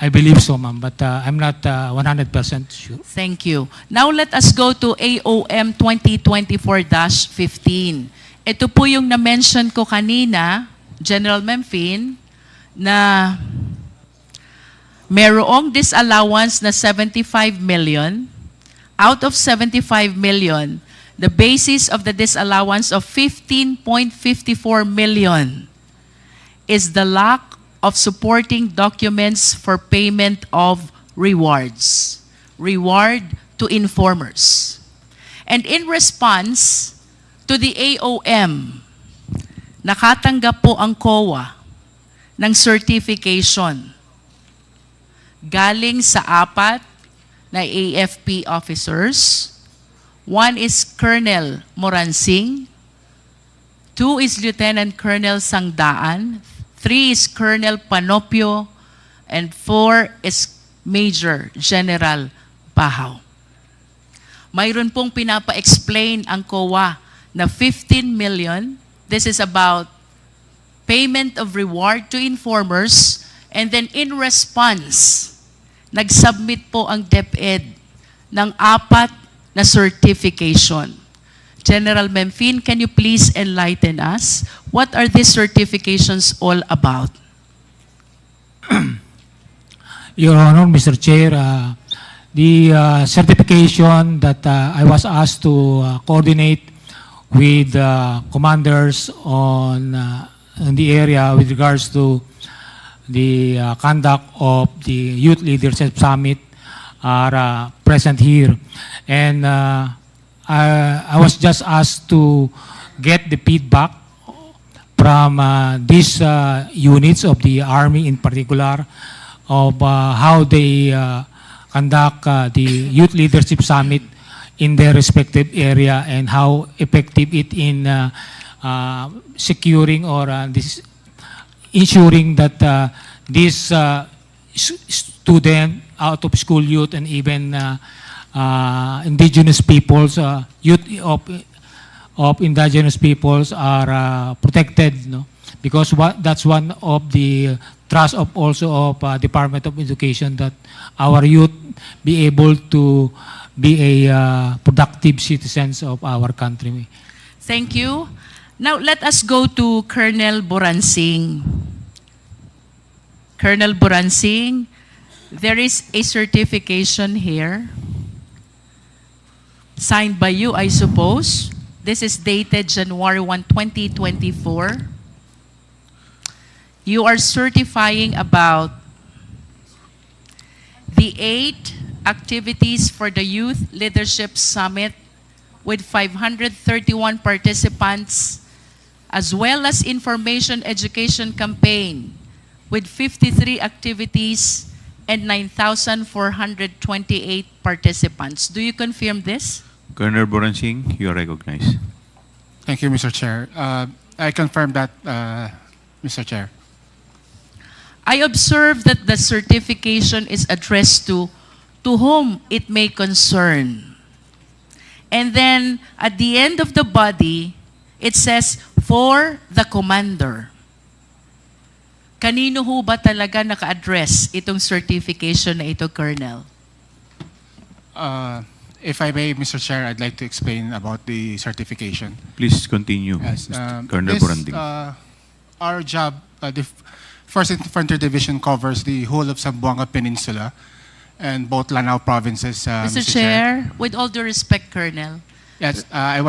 believe so, ma'am, but I'm not 100% sure. Thank you. Now let us go to AOM 2024-15. Ito po yung na-mention ko kanina, General Mempin, na mayroong disallowance na 75 million. Out of 75 million, the basis of the disallowance of 15.54 million is the lack of supporting documents for payment of rewards. Reward to informers. And in response to the AOM, nakatanggap po ang COA ng certification galing sa 4 na AFP officers. 1 is Colonel Moransing, 2 is Lieutenant Colonel Sangdaan, 3 is Colonel Panopio, and 4 is Major General Bahaw. Mayroon pong pinapa-explain ang COA na 15 million. This is about payment of reward to informers, and then in response, nag-submit po ang Deped ng 4 na certification. General Mempin, can you please enlighten us? What are these certifications all about? Your Honor, Mr. Chair, the certification that I was asked to coordinate with commanders in the area with regards to the conduct of the Youth Leadership Summit are present here. And I was just asked to get the feedback from these units of the Army in particular of how they conduct the Youth Leadership Summit in their respective area and how effective it in securing or ensuring that these student out of school youth and even indigenous peoples, youth of indigenous peoples are protected, no? Because that's one of the trust of also of Department of Education, that our youth be able to be a productive citizens of our country. Thank you. Now let us go to Colonel Boransing. Colonel Boransing, there is a certification here signed by you, I suppose. This is dated January 1, 2024. You are certifying about the 8 activities for the Youth Leadership Summit with 531 participants, as well as information education campaign with 53 activities and 9,428 participants. Do you confirm this? Colonel Boransing, you are recognized. Thank you, Mr. Chair. I confirm that, Mr. Chair. I observe that the certification is addressed to whom it may concern. And then at the end of the body, it says, for the commander. Kanino ho ba talaga naka-address itong certification na ito, Colonel? If I may, Mr. Chair, I'd like to explain about the certification. Please continue, Yes, Colonel this, Boransing. Our job, the First Infantry Division covers the whole of Zamboanga Peninsula and both Lanao provinces, Mr. Chair, with all due respect, Colonel, Yes, I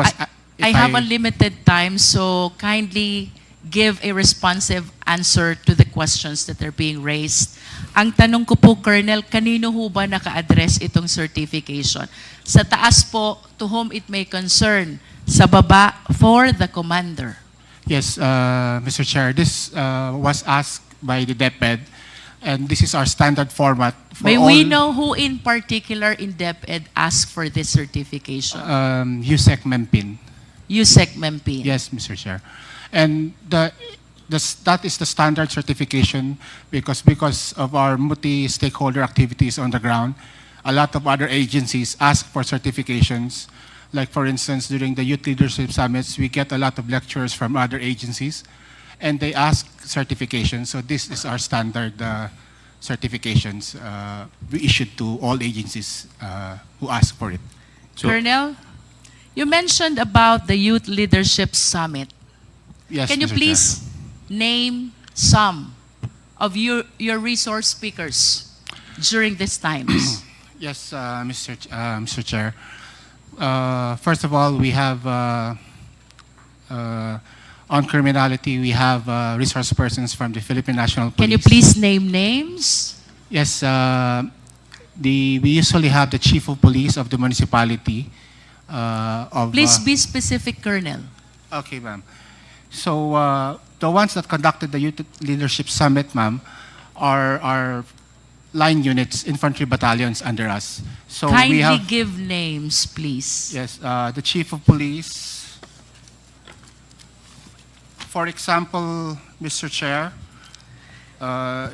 have a limited time, so kindly give a responsive answer to the questions that are being raised. Ang tanong ko po, Colonel, kanino ho ba naka-address itong certification? Sa taas po, to whom it may concern. Sa baba, for the commander. Yes, Mr. Chair, this was asked by the Deped, and this is our standard format for May all. we know who in particular in DepEd asked for this certification? USEC Mempin. USEC Mempin. Yes, Mr. Chair. And that is the standard certification because of our multi-stakeholder activities on the ground. A lot of other agencies ask for certifications. Like for instance, during the Youth Leadership Summits, we get a lot of lecturers from other agencies and they ask certifications. So this is our standard certifications we issued to all agencies who ask for it. So- Colonel, you mentioned about the Youth Leadership Summit. Yes, Can you Mr. please name some of your resource speakers during these times? Yes, Mr. Chair. First of all, we have on criminality, we have resource persons from the Philippine National Police. Can you please name names? Yes, we usually have the Chief of Police of the municipality. Please be specific, Colonel. Okay, ma'am. So the ones that conducted the Youth Leadership Summit, ma'am, are line units, infantry battalions under us. So we Kindly have, give names, please. yes, the Chief of Police. For example, Mr. Chair,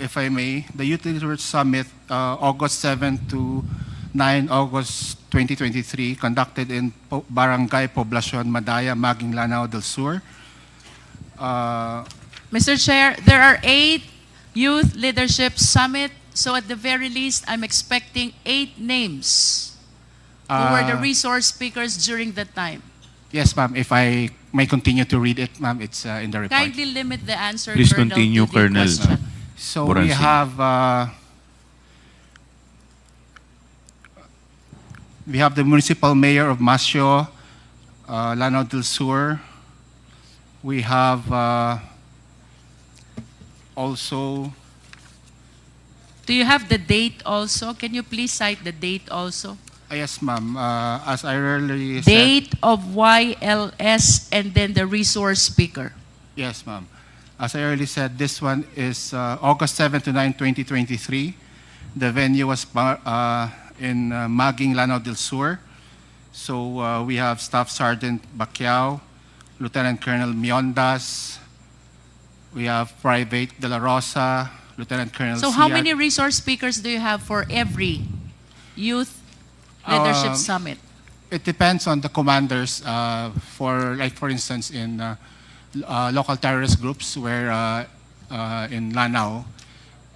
if I may, the Youth Leadership Summit, August 7 to 9 August 2023, conducted in Barangay Poblacion, Madaya, Maging Lanao del Sur. Mr. Chair, there are 8 Youth Leadership Summit, so at the very least, I'm expecting 8 names who were the resource speakers during that time. Yes, ma'am. If I may continue to read it, ma'am, it's in the report. Kindly limit the answer, Please Colonel, continue, to the Colonel. question. So Boransing. we have the municipal mayor of Masio, Lanao del Sur. We have also, Do you have the date also? Can you please cite the date also? yes, ma'am. As I earlier said, Date of YLS and then the resource speaker. yes, ma'am. As I earlier said, this one is August 7 to 9, 2023. The venue was in Maging, Lanao del Sur. So we have Staff Sergeant Bacquiao, Lieutenant Colonel Miondas. We have Private De La Rosa, Lieutenant Colonel So how Siak. many resource speakers do you have for every youth leadership summit? It depends on the commanders. For instance, in local terrorist groups, where in Lanao,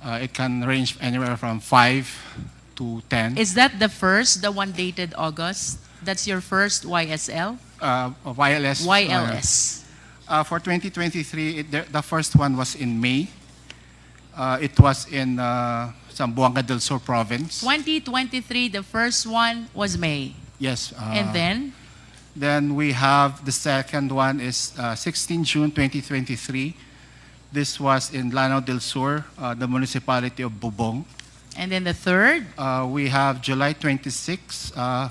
it can range anywhere from 5 to 10. Is that the first, the one dated August? That's your first YSL? YLS. YLS. For 2023, the first one was in May. It was in Zamboanga del Sur province. 2023, the first one was May. Yes. And then? Then we have the second one is 16 June 2023. This was in Lanao del Sur, the municipality of Bubong. And then the third? We have July 26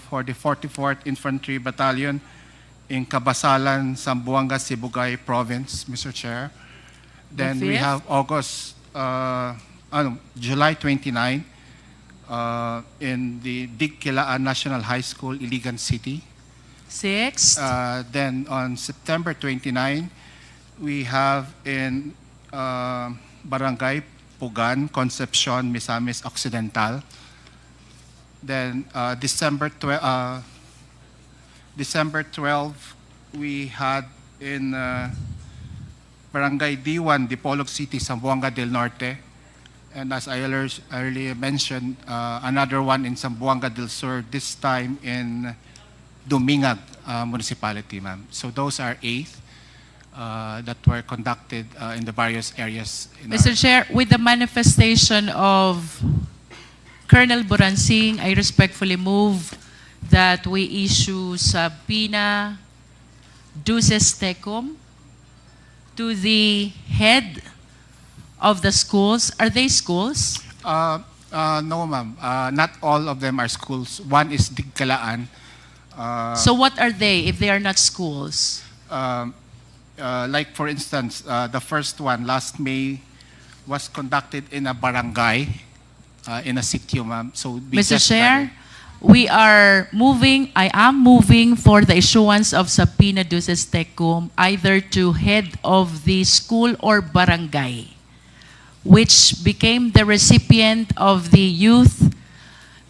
for the 44th Infantry Battalion in Cabasalan, Zamboanga, Sibugay Province, Mr. Chair. Then we fifth? have July 29 in the Digkilaan National High School, Iligan City. Sixth? Then on September 29, we have in Barangay Pugan, Concepcion, Misamis Occidental. Then December 12, we had in Barangay D1, Dipolog City, Zamboanga del Norte. And as I earlier mentioned, another one in Zamboanga del Sur, this time in Binunyag municipality, ma'am. So those are 8 that were conducted in the various areas. Mr. Chair, with the manifestation of Colonel Boransing, I respectfully move that we issue subpoena duces tecum to the head of the schools. Are they schools? No, ma'am. Not all of them are schools. One is Digkalaan. So what are they if they are not schools? Like for instance, the first one last May was conducted in a barangay, in a sitio, ma'am. So we Mr. just Chair, I am moving for the issuance of subpoena duces tecum either to head of the school or barangay, which became the recipient of the Youth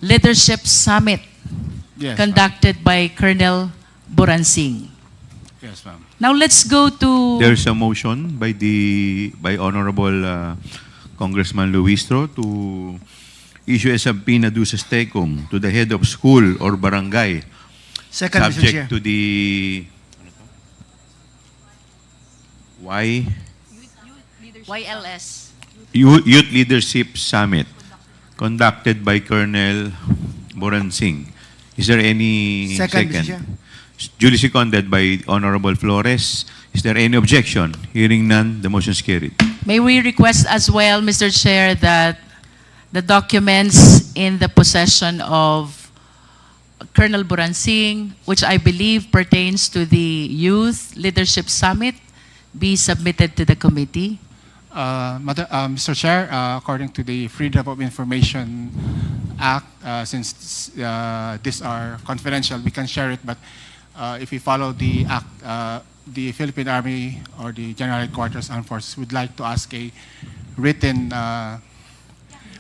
Leadership Summit Yes, conducted by Colonel Boransing. Yes, ma'am. Now let's go to... There's a motion by Honorable Congressman Luistro to issue a subpoena duces tecum to the head of school or barangay, Second, Mr. Chair. subject to the YLS. Youth Leadership Summit conducted by Colonel Boransing. Is there any Second, Mr. Chair. Duly seconded by Honorable Flores. Is there any objection? Hearing none, the motion is carried. May we request as well, Mr. Chair, that the documents in the possession of Colonel Boransing, which I believe pertains to the Youth Leadership Summit, be submitted to the committee? Mr. Chair, according to the Freedom of Information Act, since these are confidential, we can share it, but if we follow the Act, the Philippine Army or the General Headquarters Armed Forces would like to ask a written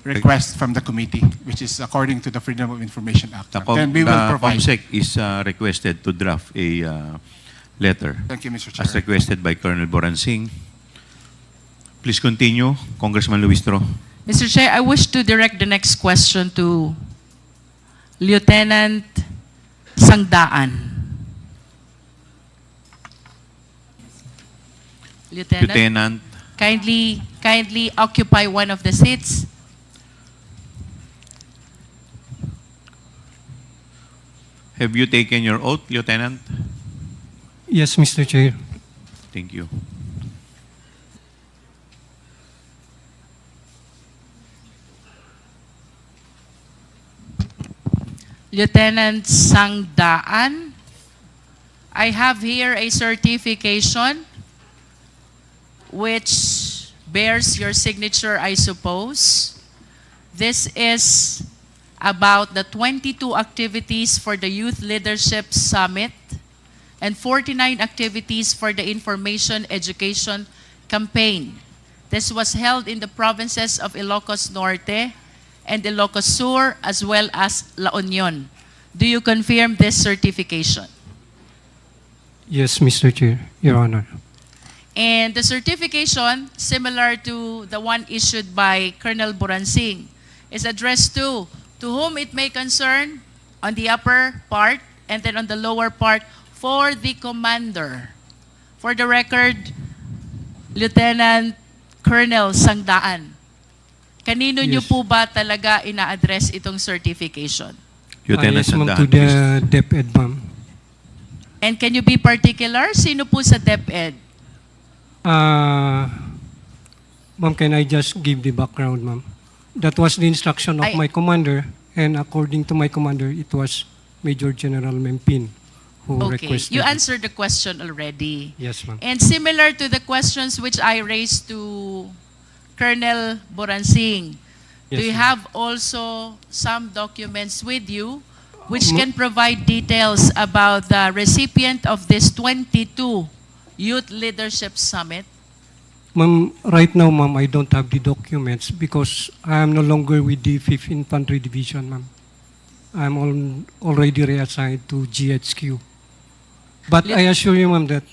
request from the committee, which is according to the Freedom of Information Act. Then we will provide. COMSEC is requested to draft a letter Thank you, Mr. as Chair. requested by Colonel Boransing. Please continue, Congressman Luistro. Mr. Chair, I wish to direct the next question to Lieutenant Sangdaan. Lieutenant. Lieutenant. Kindly occupy one of the seats. Have you taken your oath, Lieutenant? Yes, Mr. Chair. Thank you. Lieutenant Sangdaan, I have here a certification which bears your signature, I suppose. This is about the 22 activities for the Youth Leadership Summit and 49 activities for the Information Education Campaign. This was held in the provinces of Ilocos Norte and Ilocos Sur, as well as La Union. Do you confirm this certification? Yes, Mr. Chair, Your Honor. And the certification, similar to the one issued by Colonel Buransing, is addressed to whom it may concern on the upper part and then on the lower part for the commander. For the record, Lieutenant Colonel Sangdaan, kanino niyo Yes. po ba talaga ina-address itong certification? Lieutenant Yes, ma'am, Sandaan, to please. the Deped, ma'am. And can you be particular? Sino po sa DepEd? Ma'am, can I just give the background, ma'am? That was the instruction of my commander, and according to my commander, it was Major General Mempin who Okay, requested. you it. answered the question already. Yes, ma'am. And similar to the questions which I raised to Colonel Buransing, do Yes, you ma'am. have also some documents with you which Ma- can provide details about the recipient of this 22 Youth Leadership Summit? Ma'am, right now, ma'am, I don't have the documents because I am no longer with the 5th Infantry Division, ma'am. I'm already reassigned to GHQ. But Li- I assure you, ma'am, that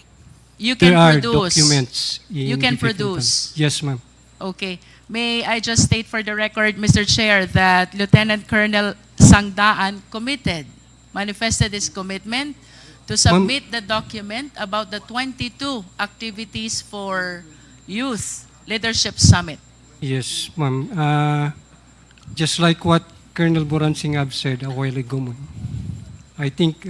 You can there are produce. documents. You in can the 5th produce. Infantry. Yes, ma'am. Okay. May I just state for the record, Mr. Chair, that Lieutenant Colonel Sangdaan manifested his commitment to submit the document about the 22 activities for Youth Leadership Summit. Yes, ma'am. Just like what Colonel Buransing have said a while ago, ma'am. I think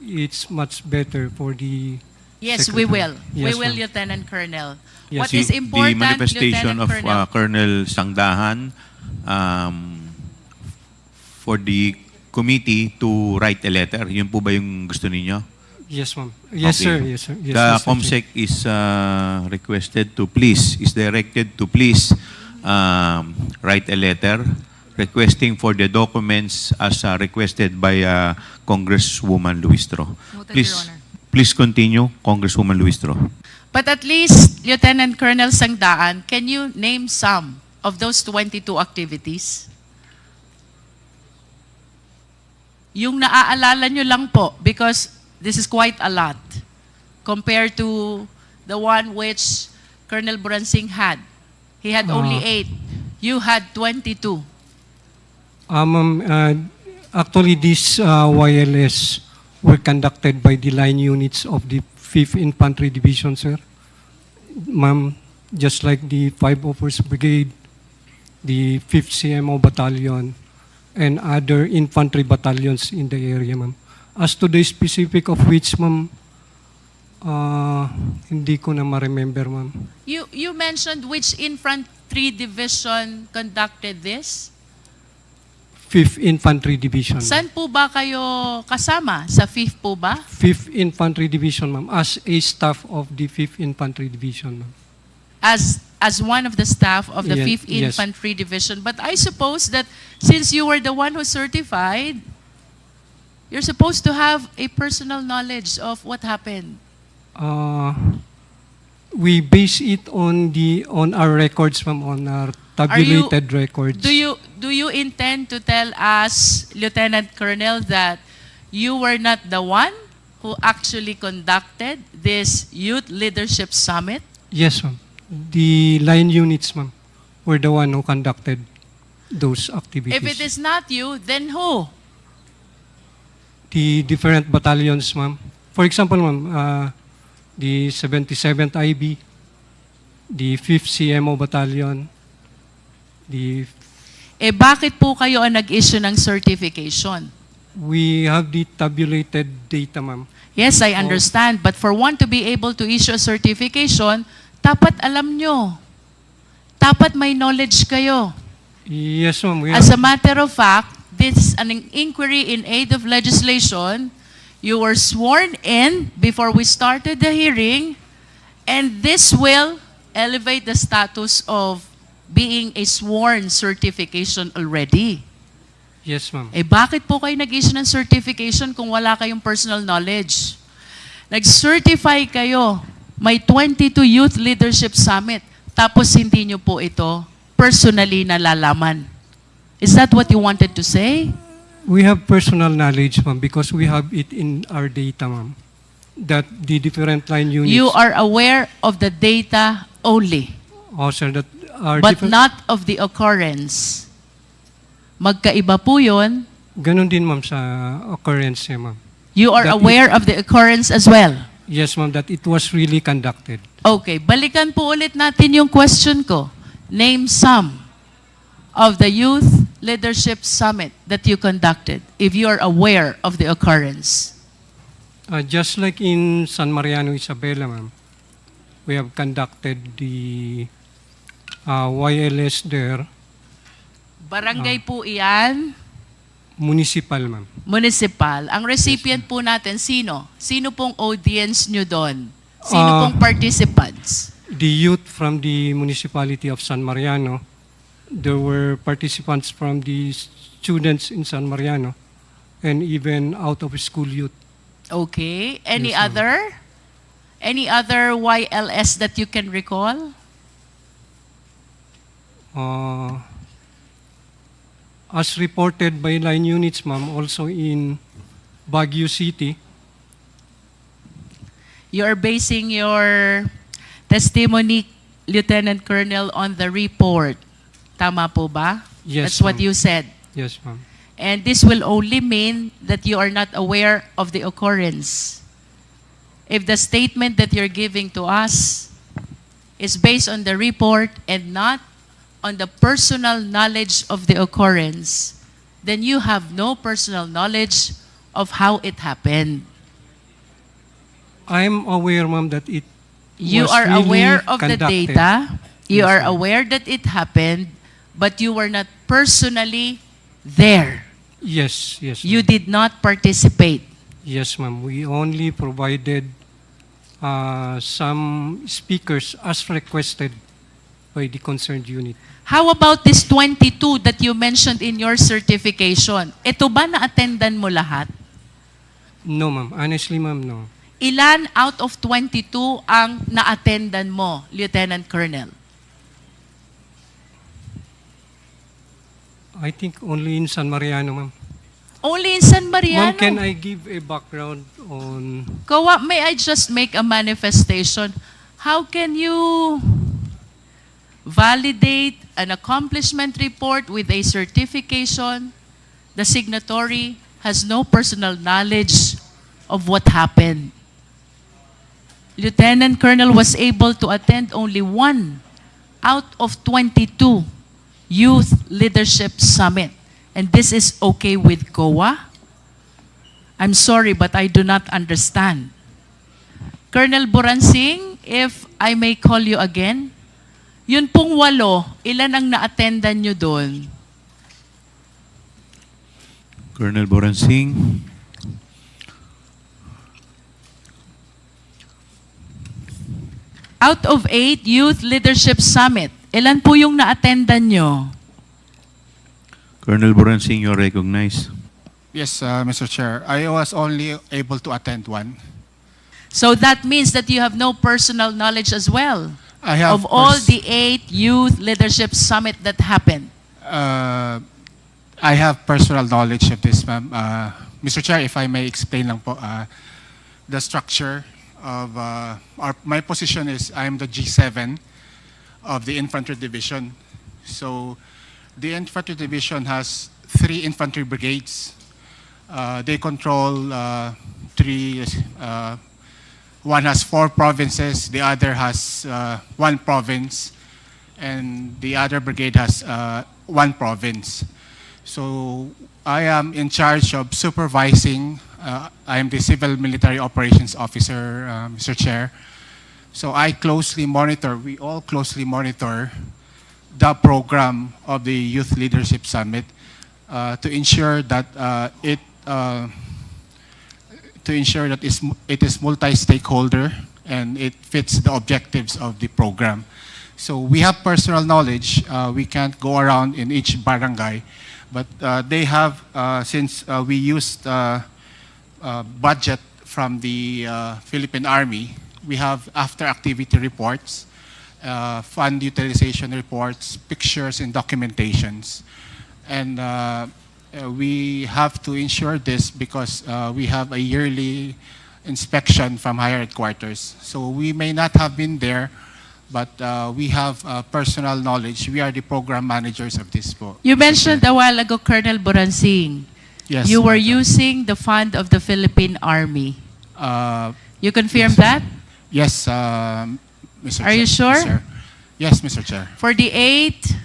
it's much better for the Yes, we Secretary. will. Yes, We will, ma'am. Lieutenant Colonel. Yes, What is important, The manifestation Lieutenant of Colonel? Colonel Sangdahan for the committee to write a letter. Yun po ba yung gusto ninyo? Yes, ma'am. Yes, Okay. sir. Yes, sir. Yes, The Mr. Chair. COMSEC is directed to please write a letter requesting for the documents as requested by Congresswoman Luistro. Noted, Please, Your Honor. please continue, Congresswoman Luistro. But at least, Lieutenant Colonel Sangdaan, can you name some of those 22 activities? Yung naaalala nyo lang po, because this is quite a lot compared to the one which Colonel Buransing had. He had only 8. You had 22. Ma'am, actually, these YLS were conducted by the line units of the 5th Infantry Division, sir. Ma'am, just like the 5 Offers Brigade, the 5th CMO Battalion, and other infantry battalions in the area, ma'am. As to the specific of which, ma'am, hindi ko na ma-remember, ma'am. You mentioned which infantry division conducted this? 5th Infantry Division. Saan po ba kayo kasama? Sa 5th po ba? 5th Infantry Division, ma'am, as a staff of the 5th Infantry Division, ma'am. As one of the staff of the 5th Yes. Infantry Division. But I suppose that since you were the one who certified, you're supposed to have a personal knowledge of what happened. We base it on our records, ma'am, on our tabulated records. Do you intend to tell us, Lieutenant Colonel, that you were not the one who actually conducted this Youth Leadership Summit? Yes, ma'am. The line units, ma'am, were the one who conducted those activities. If it is not you, then who? The different battalions, ma'am. For example, ma'am, the 77th IB, the 5th CMO Battalion, the Bakit po kayo ang nag-issue ng certification? we have the tabulated data, ma'am. Yes, I understand. But for one to be able to issue a certification, dapat alam nyo. Dapat may knowledge kayo. Yes, ma'am. We As a have, matter of fact, this is an inquiry in aid of legislation. You were sworn in before we started the hearing, and this will elevate the status of being a sworn certification already. yes, ma'am. Bakit po kayo nag-issue ng certification kung wala kayong personal knowledge? Nag-certify kayo, may 22 Youth Leadership Summit, tapos hindi nyo po ito personally nalalaman. Is that what you wanted to say? We have personal knowledge, ma'am, because we have it in our data, ma'am. That the different line units. You are aware of the data only, Oh, sir, that are but different. not of the occurrence. Magkaiba po yun. Ganon din, ma'am, sa occurrence, ma'am. You are That aware of the occurrence as well. Yes, ma'am, that it was really conducted. Okay, balikan po ulit natin yung question ko. Name some of the Youth Leadership Summit that you conducted, if you are aware of the occurrence. Just like in San Mariano, Isabela, ma'am, we have conducted the YLS there, Barangay po iyan, municipal, ma'am. municipal. Ang recipient po natin, sino? Sino pong audience nyo doon? Sino pong participants? The youth from the municipality of San Mariano, there were participants from the students in San Mariano, and even out of school youth. Okay. Any Yes, ma'am. other? Any other YLS that you can recall? As reported by line units, ma'am, also in Baguio City, You are basing your testimony, Lieutenant Colonel, on the report. Tama po ba? Yes, That's what ma'am. you said. yes, ma'am. And this will only mean that you are not aware of the occurrence. If the statement that you're giving to us is based on the report and not on the personal knowledge of the occurrence, then you have no personal knowledge of how it happened. I'm aware, ma'am, that it You was are really aware of the conducted. data, you Yes, are ma'am. aware that it happened, but you were not personally there. Yes, yes, You ma'am. did not participate. Yes, ma'am. We only provided some speakers as requested by the concerned unit. How about this 22 that you mentioned in your certification? Ito ba na-attendan mo lahat? No, ma'am. Honestly, ma'am, no. Ilan out of 22 ang na-attendan mo, Lieutenant Colonel? I think only in San Mariano, ma'am. Only in San Mariano? Ma'am, can I give a background on... May I just make a manifestation? How can you validate an accomplishment report with a certification? The signatory has no personal knowledge of what happened. Lieutenant Colonel was able to attend only 1 out of 22 Youth Leadership Summit. And this is okay with COA? I'm sorry, but I do not understand. Colonel Buransing, if I may call you again, yun pong 8, ilan ang na-attendan nyo doon? Colonel Boransing. Out of 8 Youth Leadership Summit, ilan po yung na-attendan nyo? Colonel Boransing, you're recognized. Yes, Mr. Chair. I was only able to attend one. So that means that you have no personal knowledge as well I have of all the 8 Youth Leadership Summit that happened. I have personal knowledge of this, ma'am. Mr. Chair, if I may explain lang po, the structure of my position is I'm the G7 of the Infantry Division. So the Infantry Division has 3 infantry brigades. They control 3 one has 4 provinces, the other has 1 province, and the other brigade has 1 province. So I am in charge of supervising. I am the Civil Military Operations Officer, Mr. Chair. So I closely monitor, we all closely monitor the program of the Youth Leadership Summit to ensure that it is multi-stakeholder and it fits the objectives of the program. So we have personal knowledge. We can't go around in each barangay, but they have, since we used budget from the Philippine Army, we have after-activity reports, fund utilization reports, pictures, and documentations. And we have to ensure this because we have a yearly inspection from higher headquarters. So we may not have been there, but we have personal knowledge. We are the program managers of this book. You mentioned a while ago, Colonel Boransing, Yes. you were Madam. using the fund of the Philippine Army. Uh, You confirm Yes. that? yes, Mr. Are you sure? Chair. Yes, Mr. Chair. For the 8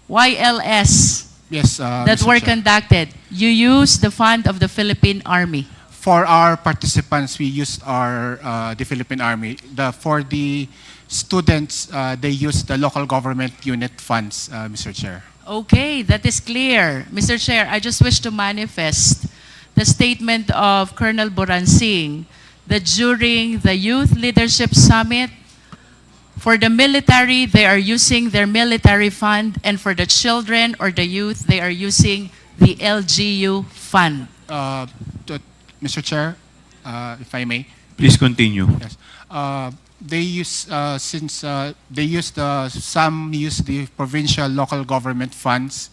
YLS Yes, that Mr. were Chair. conducted, you used the fund of the Philippine Army. For our participants, we used the Philippine Army. For the students, they used the local government unit funds, Mr. Chair. Okay, that is clear. Mr. Chair, I just wish to manifest the statement of Colonel Boransing that during the Youth Leadership Summit, for the military, they are using their military fund, and for the children or the youth, they are using the LGU fund. Mr. Chair, if I may. Please continue. Yes. They use some use the provincial local government funds,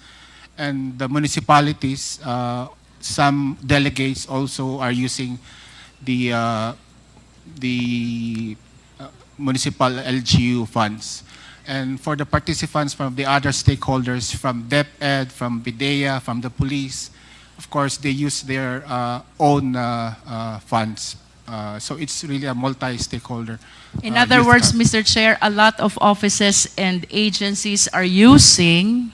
and the municipalities. Some delegates also are using the municipal LGU funds. And for the participants from the other stakeholders, from Deped, from BIDEA, from the police, of course, they use their own funds. So it's really a multi-stakeholder. In other youth words, fund. Mr. Chair, a lot of offices and agencies are using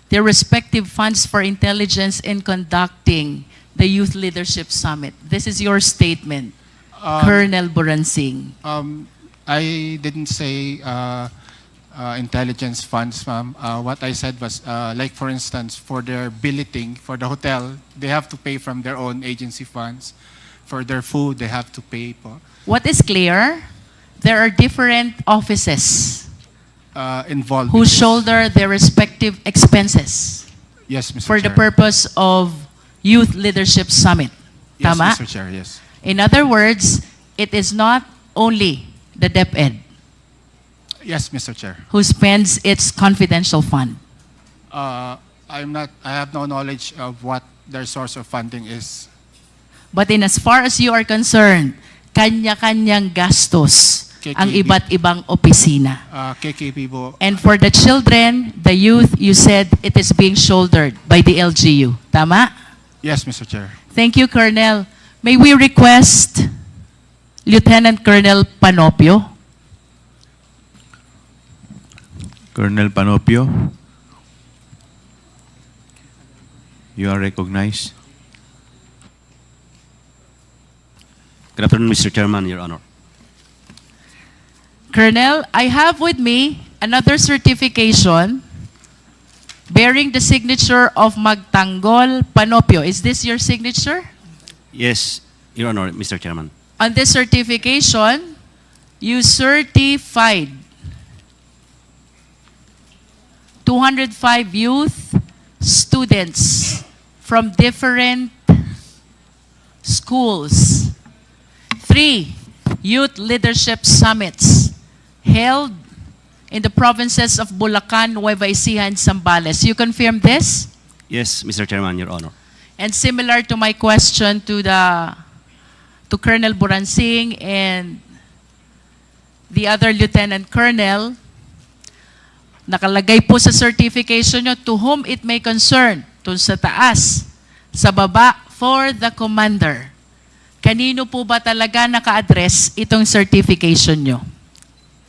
their respective funds for intelligence in conducting the Youth Leadership Summit. This is your statement, Colonel Boransing. I didn't say intelligence funds, ma'am. What I said was, like for instance, for their billeting, for the hotel, they have to pay from their own agency funds. For their food, they have to pay po. What is clear, there are different offices Involved. who in this. shoulder their respective expenses Yes, Mr. for the Chair. purpose of Youth Leadership Summit. Yes, Tama? Mr. Chair, yes. In other words, it is not only the DepEd Yes, Mr. Chair. who spends its confidential fund. I have no knowledge of what their source of funding is. But in as far as you are concerned, kanya-kanyang gastos ang KKB. iba't ibang opisina. KKP po. And for the children, the youth, you said it is being shouldered by the LGU. Tama? Yes, Mr. Chair. Thank you, Colonel. May we request Lieutenant Colonel Panopio? Colonel Panopio, you are recognized. Good afternoon, Mr. Chairman, Your Honor. Colonel, I have with me another certification bearing the signature of Magtanggol Panopio. Is this your signature? Yes, Your Honor, Mr. Chairman. On this certification, you certified 205 youth students from different schools. 3 youth leadership summits held in the provinces of Bulacan, Nueva Ecija, and Zambales. You confirm this? Yes, Mr. Chairman, Your Honor. And similar to my question to Colonel Boransing and the other Lieutenant Colonel, nakalagay po sa certification nyo, to whom it may concern, to sa taas, sa baba, for the commander. kanino po ba talaga naka-address itong certification nyo?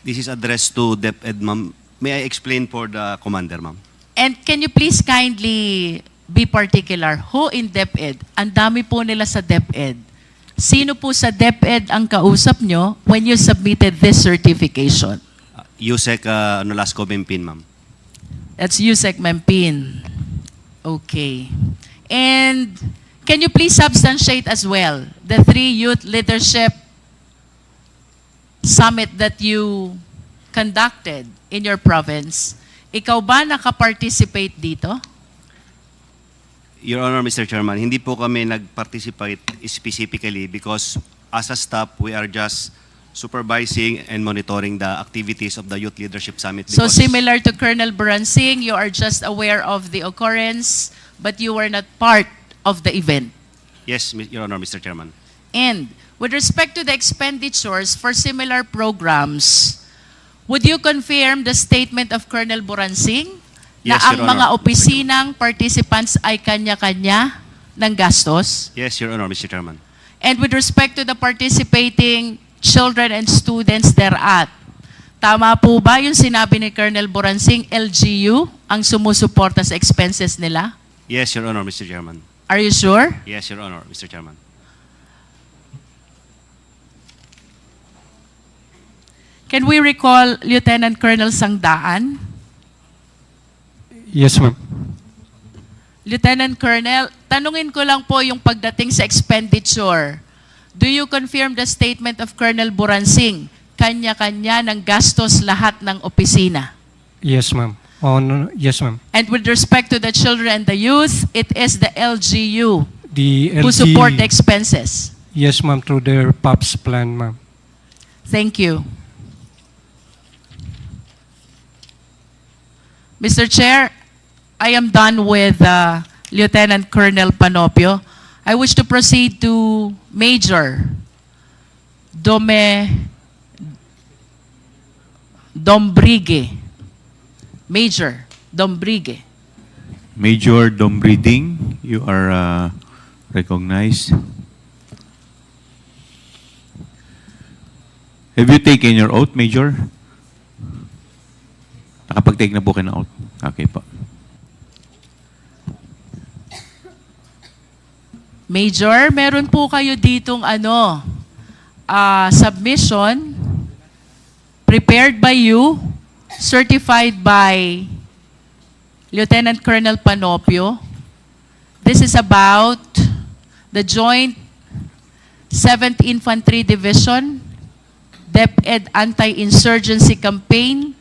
This is addressed to Deped, ma'am. May I explain for the commander, ma'am? And can you please kindly be particular? Who in Deped? Ang dami po nila sa Deped. Sino po sa Deped ang kausap nyo when you submitted this certification? Yusek Nolasco Mempin, ma'am. That's USEC Mempin. Okay. And can you please substantiate as well the 3 youth leadership summit that you conducted in your province? Ikaw ba nakaparticipate dito? Your Honor, Mr. Chairman, hindi po kami nag-participate specifically because as a staff, we are just supervising and monitoring the activities of the Youth Leadership Summit. So because- similar to Colonel Buransing, you are just aware of the occurrence, but you were not part of the event. Yes, Your Honor, Mr. Chairman. And with respect to the expenditures for similar programs, would you confirm the statement of Colonel Buransing na Yes, ang Your mga Honor. opisinang participants ay kanya-kanya ng gastos? Yes, Your Honor, Mr. Chairman. And with respect to the participating children and students thereat, tama po ba yung sinabi ni Colonel Buransing, LGU ang sumusuporta sa expenses nila? Yes, Your Honor, Mr. Chairman. Are you sure? Yes, Your Honor, Mr. Chairman. Can we recall Lieutenant Colonel Sangdaan? Yes, ma'am. Lieutenant Colonel, tanungin ko lang po yung pagdating sa expenditure. Do you confirm the statement of Colonel Buransing? Kanya-kanya ng gastos lahat ng opisina. Yes, ma'am. Oh, no, yes, ma'am. And with respect to the children and the youth, it is the LGU The who support the expenses. Yes, ma'am, through their POPs plan, ma'am. Thank you. Mr. Chair, I am done with Lieutenant Colonel Panopio. I wish to proceed to Major Dombrigue. Major Dombrigue. Major Dombriding, you are recognized. Have you taken your oath, Major? Nakapag-take na po kayo ng oath. Okay po. Major, meron po kayo ditong submission prepared by you, certified by Lieutenant Colonel Panopio. This is about the Joint 7th Infantry Division Deped Anti-Insurgency Campaign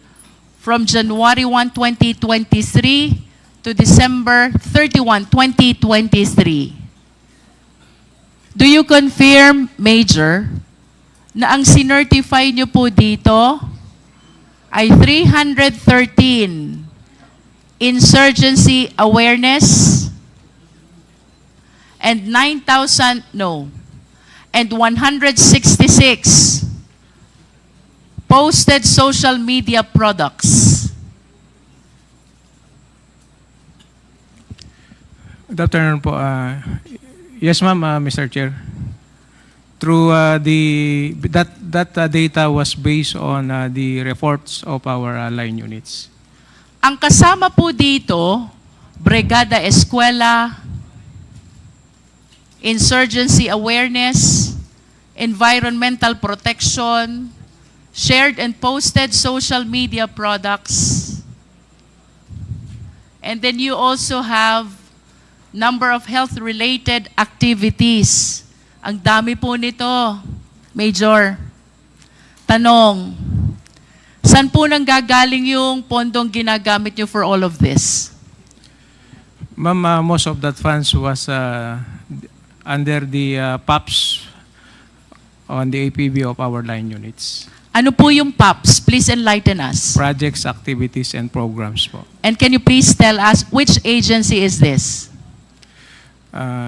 from January 1, 2023 to December 31, 2023. Do you confirm, Major, na ang sinertify niyo po dito ay 313 insurgency awareness and 166 posted social media products? Good afternoon po. Yes, ma'am, Mr. Chair. Through that data was based on the reports of our line units. Ang kasama po dito, Brigada Eskwela, insurgency awareness, environmental protection, shared and posted social media products. And then you also have number of health-related activities. Ang dami po nito, Major. Tanong, saan po nanggagaling yung pondong ginagamit nyo for all of this? Ma'am, most of that funds was under the POPs on the APB of our line units. Ano po yung POPs? Please enlighten us. Projects, activities, and programs po. And can you please tell us which agency is this?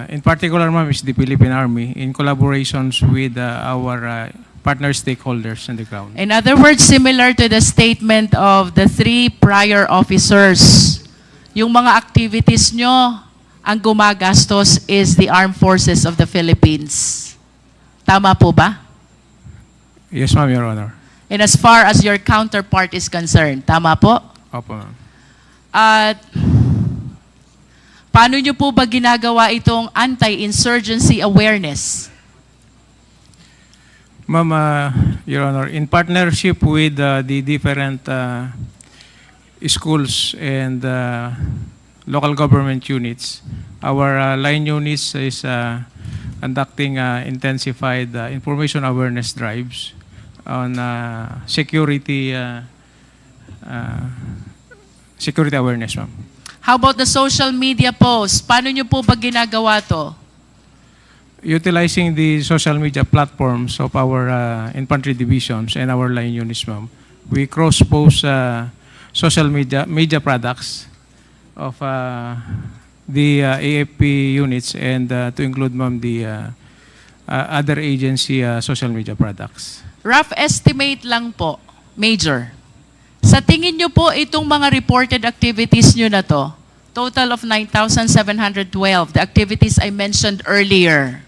In particular, ma'am, is the Philippine Army in collaborations with our partner stakeholders on the ground. In other words, similar to the statement of the 3 prior officers, yung mga activities nyo, ang gumagastos is the Armed Forces of the Philippines. Tama po ba? Yes, ma'am, Your Honor. And as far as your counterpart is concerned, tama po? Opo, ma'am. At paano nyo po ba ginagawa itong anti-insurgency awareness? Ma'am, Your Honor, in partnership with the different schools and local government units, our line units is conducting intensified information awareness drives on security awareness, ma'am. How about the social media posts? Paano nyo po ba ginagawa to? Utilizing the social media platforms of our infantry divisions and our line units, ma'am, we cross-post social media products of the AFP units and to include, ma'am, the other agency social media products. Rough estimate lang po, Major. Sa tingin nyo po itong mga reported activities nyo na to, total of 9,712, the activities I mentioned earlier.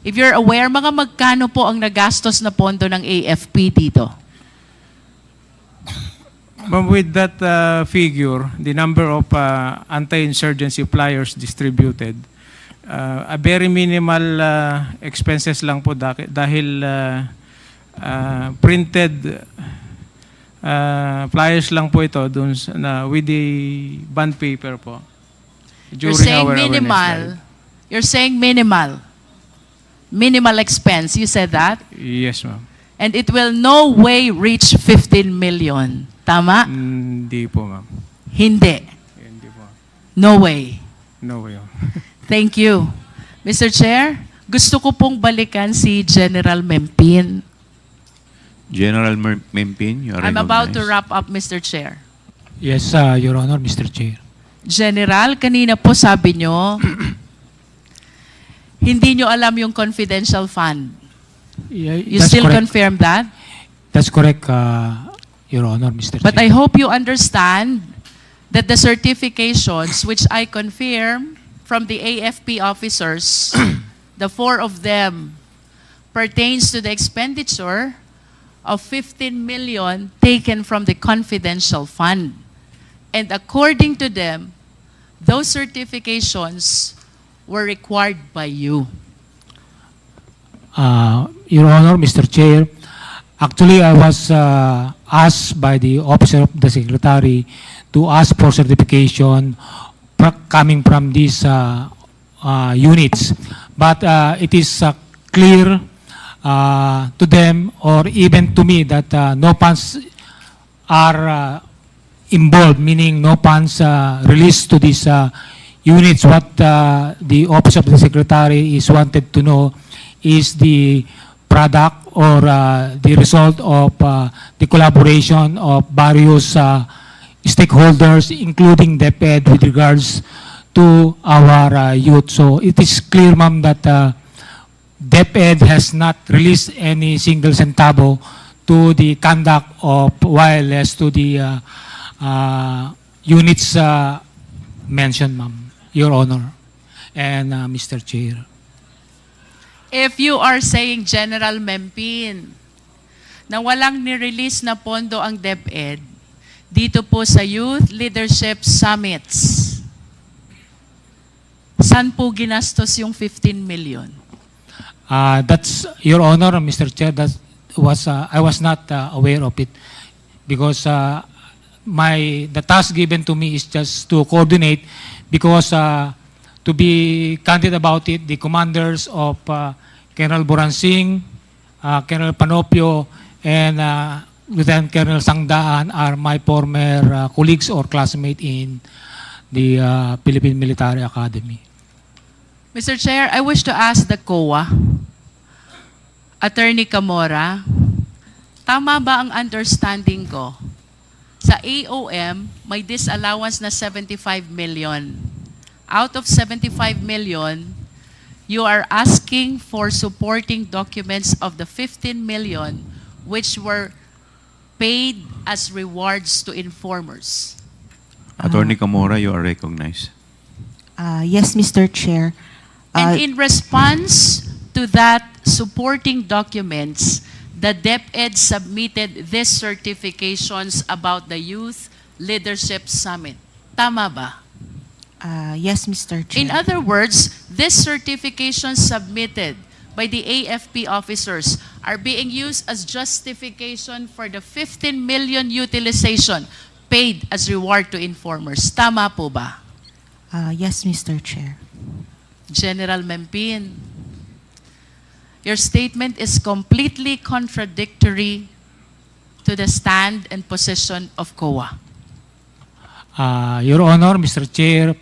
If you're aware, mga magkano po ang nagastos na pondo ng AFP dito? Ma'am, with that figure, the number of anti-insurgency flyers distributed, a very minimal expenses lang po dahil printed flyers lang po ito dun with the bond paper po. You're During saying our awareness minimal. drive. You're saying minimal. Minimal expense. You said that? Yes, ma'am. And it will no way reach 15 million. Tama? Hindi po, ma'am. Hindi. Hindi po. No way. No way. Thank you. Mr. Chair, gusto ko pong balikan si General Mempin. General Mempin, you are I'm about to recognized. wrap up, Mr. Chair. Yes, Your Honor, Mr. Chair. General, kanina po sabi nyo, hindi nyo alam yung confidential fund. Yeah, You that's still correct. confirm that? That's correct, Your Honor, Mr. But I Chair. hope you understand that the certifications which I confirm from the AFP officers, the 4 of them, pertains to the expenditure of 15 million taken from the confidential fund. And according to them, those certifications were required by you. Your Honor, Mr. Chair, actually I was asked by the officer of the Secretary to ask for certification coming from these units. But it is clear to them or even to me that no funds are involved, meaning no funds released to these units. What the Office of the Secretary is wanted to know is the product or the result of the collaboration of various stakeholders, including Deped, with regards to our youth. So it is clear, ma'am, that Deped has not released any single centavo to the conduct of wireless to the units mentioned, ma'am, Your Honor, and Mr. Chair. If you are saying, General Mempin, na walang nirelease na pondo ang DepEd dito po sa Youth Leadership Summits, saan po ginastos yung 15 million? That's, Your Honor, Mr. Chair, that was, I was not aware of it because the task given to me is just to coordinate because to be candid about it, the commanders of Colonel Boransing, Colonel Panopio, and Lieutenant Colonel Sangdaan are my former colleagues or classmates in the Philippine Military Academy. Mr. Chair, I wish to ask the COA, Attorney Camora, tama ba ang understanding ko? Sa AOM, may disallowance na 75 million. Out of 75 million, you are asking for supporting documents of the 15 million which were paid as rewards to informers. Attorney Camora, you are recognized. Yes, Mr. Chair. And in response to that supporting documents, the Deped submitted these certifications about the Youth Leadership Summit. Tama ba? Yes, Mr. Chair. In other words, these certifications submitted by the AFP officers are being used as justification for the 15 million utilization paid as reward to informers. Tama po ba? Yes, Mr. Chair. General Mempin, your statement is completely contradictory to the stand and position of COA. Your Honor, Mr. Chair,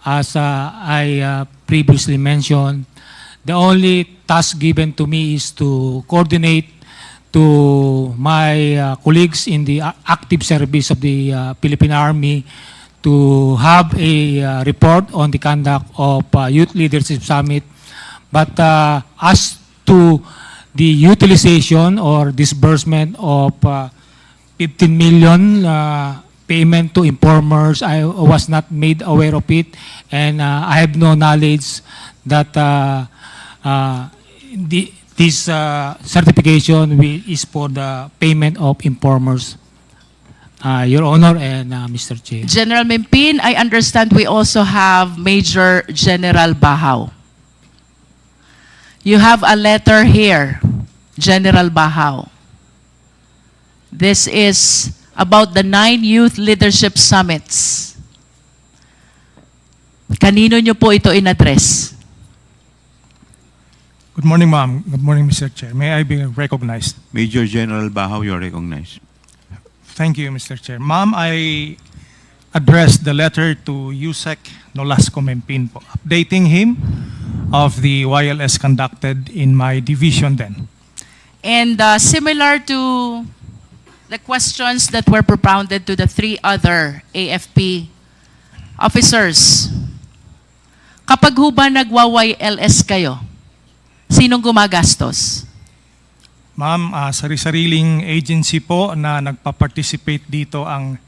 as I previously mentioned, the only task given to me is to coordinate to my colleagues in the active service of the Philippine Army to have a report on the conduct of Youth Leadership Summit. But as to the utilization or disbursement of 15 million payment to informers, I was not made aware of it, and I have no knowledge that this certification is for the payment of informers. Your Honor and Mr. Chair. General Mempin, I understand we also have Major General Bahao. You have a letter here, General Bahao. This is about the 9 Youth Leadership Summits. Kanino nyo po ito in-address? Good morning, ma'am. Good morning, Mr. Chair. May I be recognized? Major General Bahao, you are recognized. Thank you, Mr. Chair. Ma'am, I addressed the letter to Yusek Nolasco Mempin po, updating him of the YLS conducted in my division then. And similar to the questions that were propounded to the 3 other AFP officers, kapag ho ba nagwa-YLS kayo, sinong gumagastos? Ma'am, sari-sariling agency po na nagpa-participate dito ang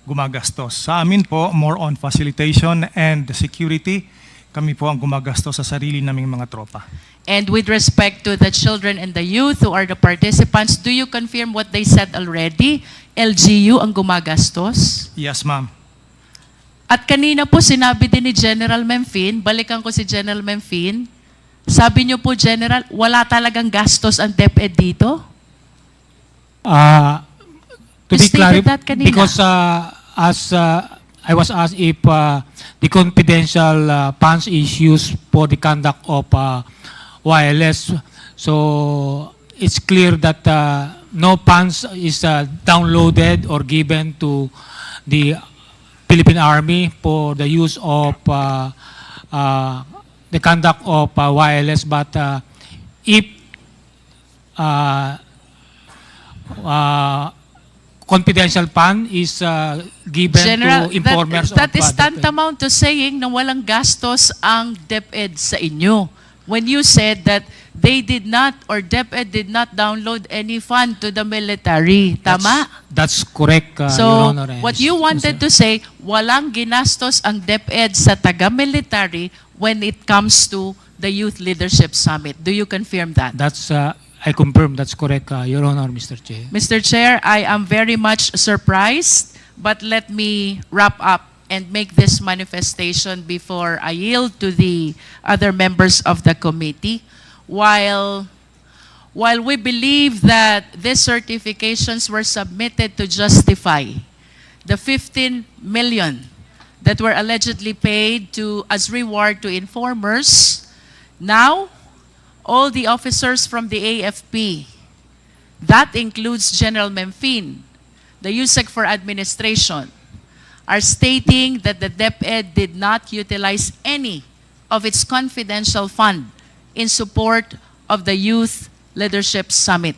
gumagastos. Sa amin po, more on facilitation and security, kami po ang gumagastos sa sarili naming mga tropa. And with respect to the children and the youth who are the participants, do you confirm what they said already? LGU ang gumagastos? Yes, ma'am. At kanina po sinabi din ni General Mempin, balikan ko si General Mempin, sabi niyo po, General, wala talagang gastos ang DepEd dito? To You be stated clear, that kanina. because as I was asked if the confidential funds is used for the conduct of wireless, so it's clear that no funds is downloaded or given to the Philippine Army for the use of the conduct of wireless, but if confidential fund is given General, to informers that is of tantamount to saying na walang gastos ang DepEd sa inyo. When you said that they did not or DepEd did not download any fund to the military. Tama? That's correct, Your So, Honor. and what you wanted to say, walang ginastos ang DepEd sa taga-military when it comes to the Youth Leadership Summit. Do you confirm that? That's I confirm that's correct, Your Honor, Mr. Chair. Mr. Chair, I am very much surprised, but let me wrap up and make this manifestation before I yield to the other members of the committee. While we believe that these certifications were submitted to justify the 15 million that were allegedly paid as reward to informers, now all the officers from the AFP, that includes General Mempin, the USEC for Administration, are stating that the DepEd did not utilize any of its confidential fund in support of the Youth Leadership Summit.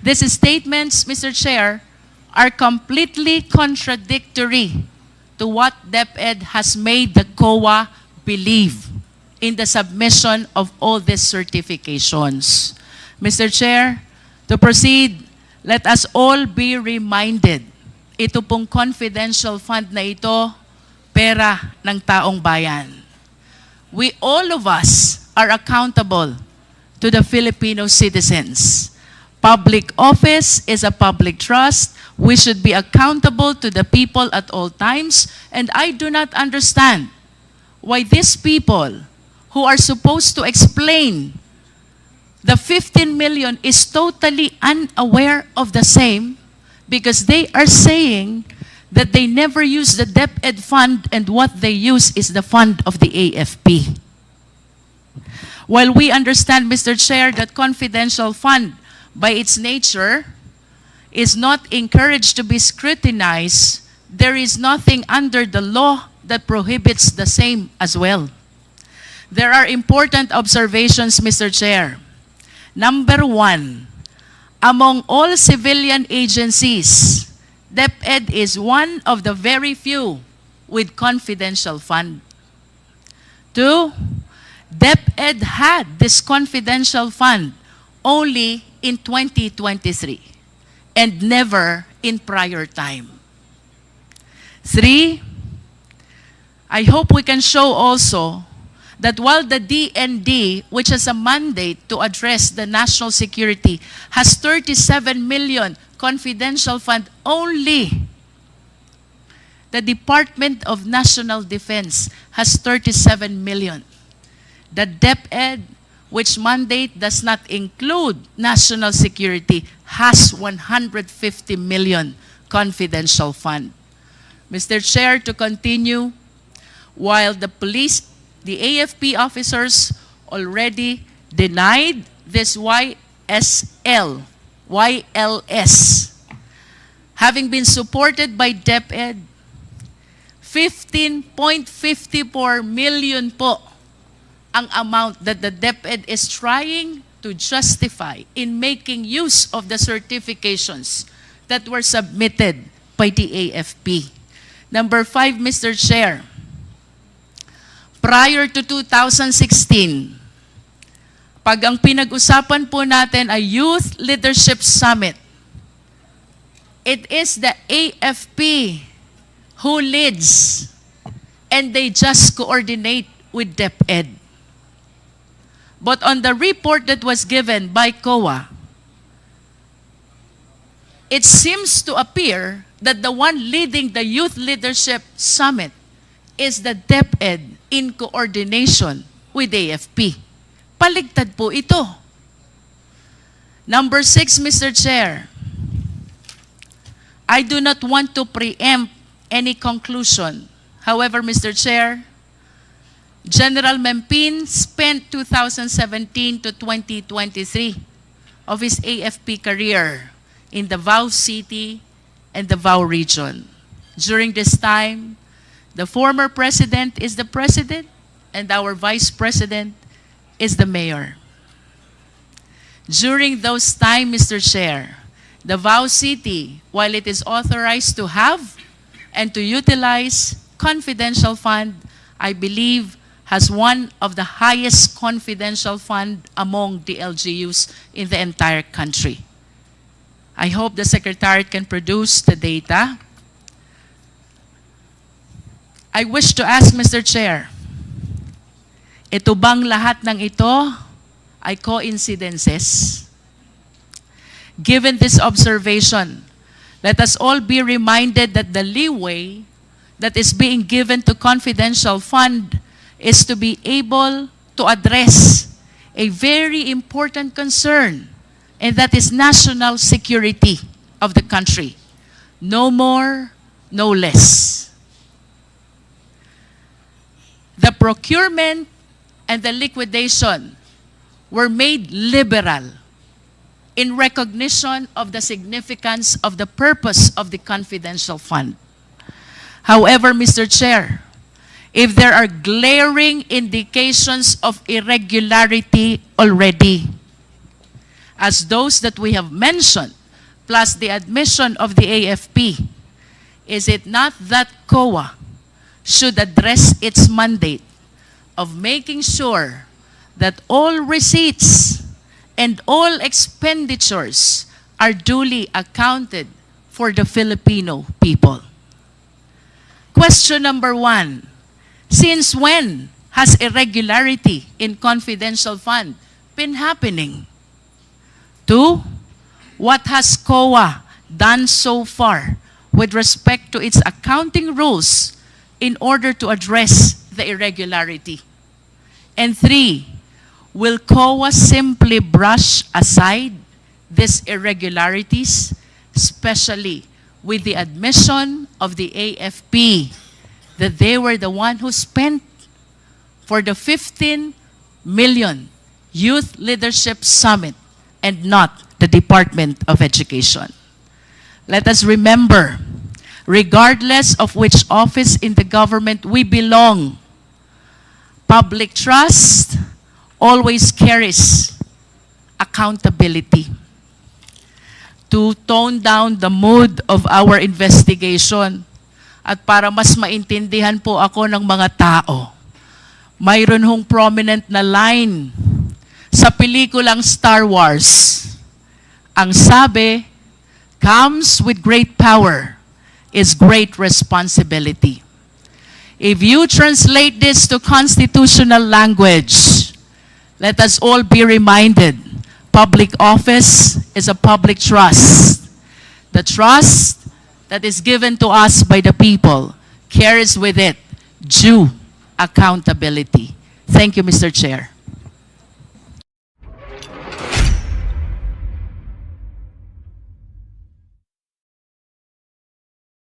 These statements, Mr. Chair, are completely contradictory to what DepEd has made the COA believe in the submission of all these certifications. Mr. Chair, to proceed, let us all be reminded, ito pong confidential fund na ito, pera ng taong bayan. We all of us are accountable to the Filipino citizens. Public office is a public trust. We should be accountable to the people at all times. And I do not understand why these people who are supposed to explain the 15 million is totally unaware of the same, because they are saying that they never use the Deped fund and what they use is the fund of the AFP. While we understand, Mr. Chair, that confidential fund by its nature is not encouraged to be scrutinized, there is nothing under the law that prohibits the same as well. There are important observations, Mr. Chair. Number one, among all civilian agencies, Deped is one of the very few with confidential fund. Two, Deped had this confidential fund only in 2023 and never in prior time. Three, I hope we can show also that while the DND, which has a mandate to address the national security, has 37 million confidential fund only, the Department of National Defense has 37 million. The DepEd, which mandate does not include national security, has 150 million confidential fund. Mr. Chair, to continue, while the police, the AFP officers already denied this YLS, having been supported by DepEd, 15.54 million po ang amount that the DepEd is trying to justify in making use of the certifications that were submitted by the AFP. Number 5, Mr. Chair, prior to 2016, pag ang pinag-usapan po natin ay Youth Leadership Summit, it is the AFP who leads and they just coordinate with DepEd. But on the report that was given by COA, it seems to appear that the one leading the Youth Leadership Summit is the DepEd in coordination with AFP. Paligtad po ito. Number 6, Mr. Chair, I do not want to preempt any conclusion. However, Mr. Chair, General Mempin spent 2017 to 2023 of his AFP career in Davao City and Davao region. During this time, the former president is the president and our vice president is the mayor. During those time, Mr. Chair, Davao City, while it is authorized to have and to utilize confidential fund, I believe has one of the highest confidential fund among the LGUs in the entire country. I hope the Secretariat can produce the data. I wish to ask, Mr. Chair, ito bang lahat ng ito ay coincidences? Given this observation, let us all be reminded that the leeway that is being given to confidential fund is to be able to address a very important concern, and that is national security of the country. No more, no less. The procurement and the liquidation were made liberal in recognition of the significance of the purpose of the confidential fund. However, Mr. Chair, if there are glaring indications of irregularity already, as those that we have mentioned, plus the admission of the AFP, is it not that COA should address its mandate of making sure that all receipts and all expenditures are duly accounted for the Filipino people? Question number 1. Since when has irregularity in confidential fund been happening? 2, what has COA done so far with respect to its accounting rules in order to address the irregularity? And 3, will COA simply brush aside these irregularities, especially with the admission of the AFP that they were the one who spent for the 15 million Youth Leadership Summit and not the Department of Education? Let us remember, regardless of which office in the government we belong, public trust always carries accountability. To tone down the mood of our investigation at para mas maintindihan po ako ng mga tao, mayroon hong prominent na line sa pelikulang Star Wars. Ang sabi, comes with great power is great responsibility. If you translate this to constitutional language, let us all be reminded, public office is a public trust. The trust that is given to us by the people carries with it due accountability. Thank you, Mr. Chair.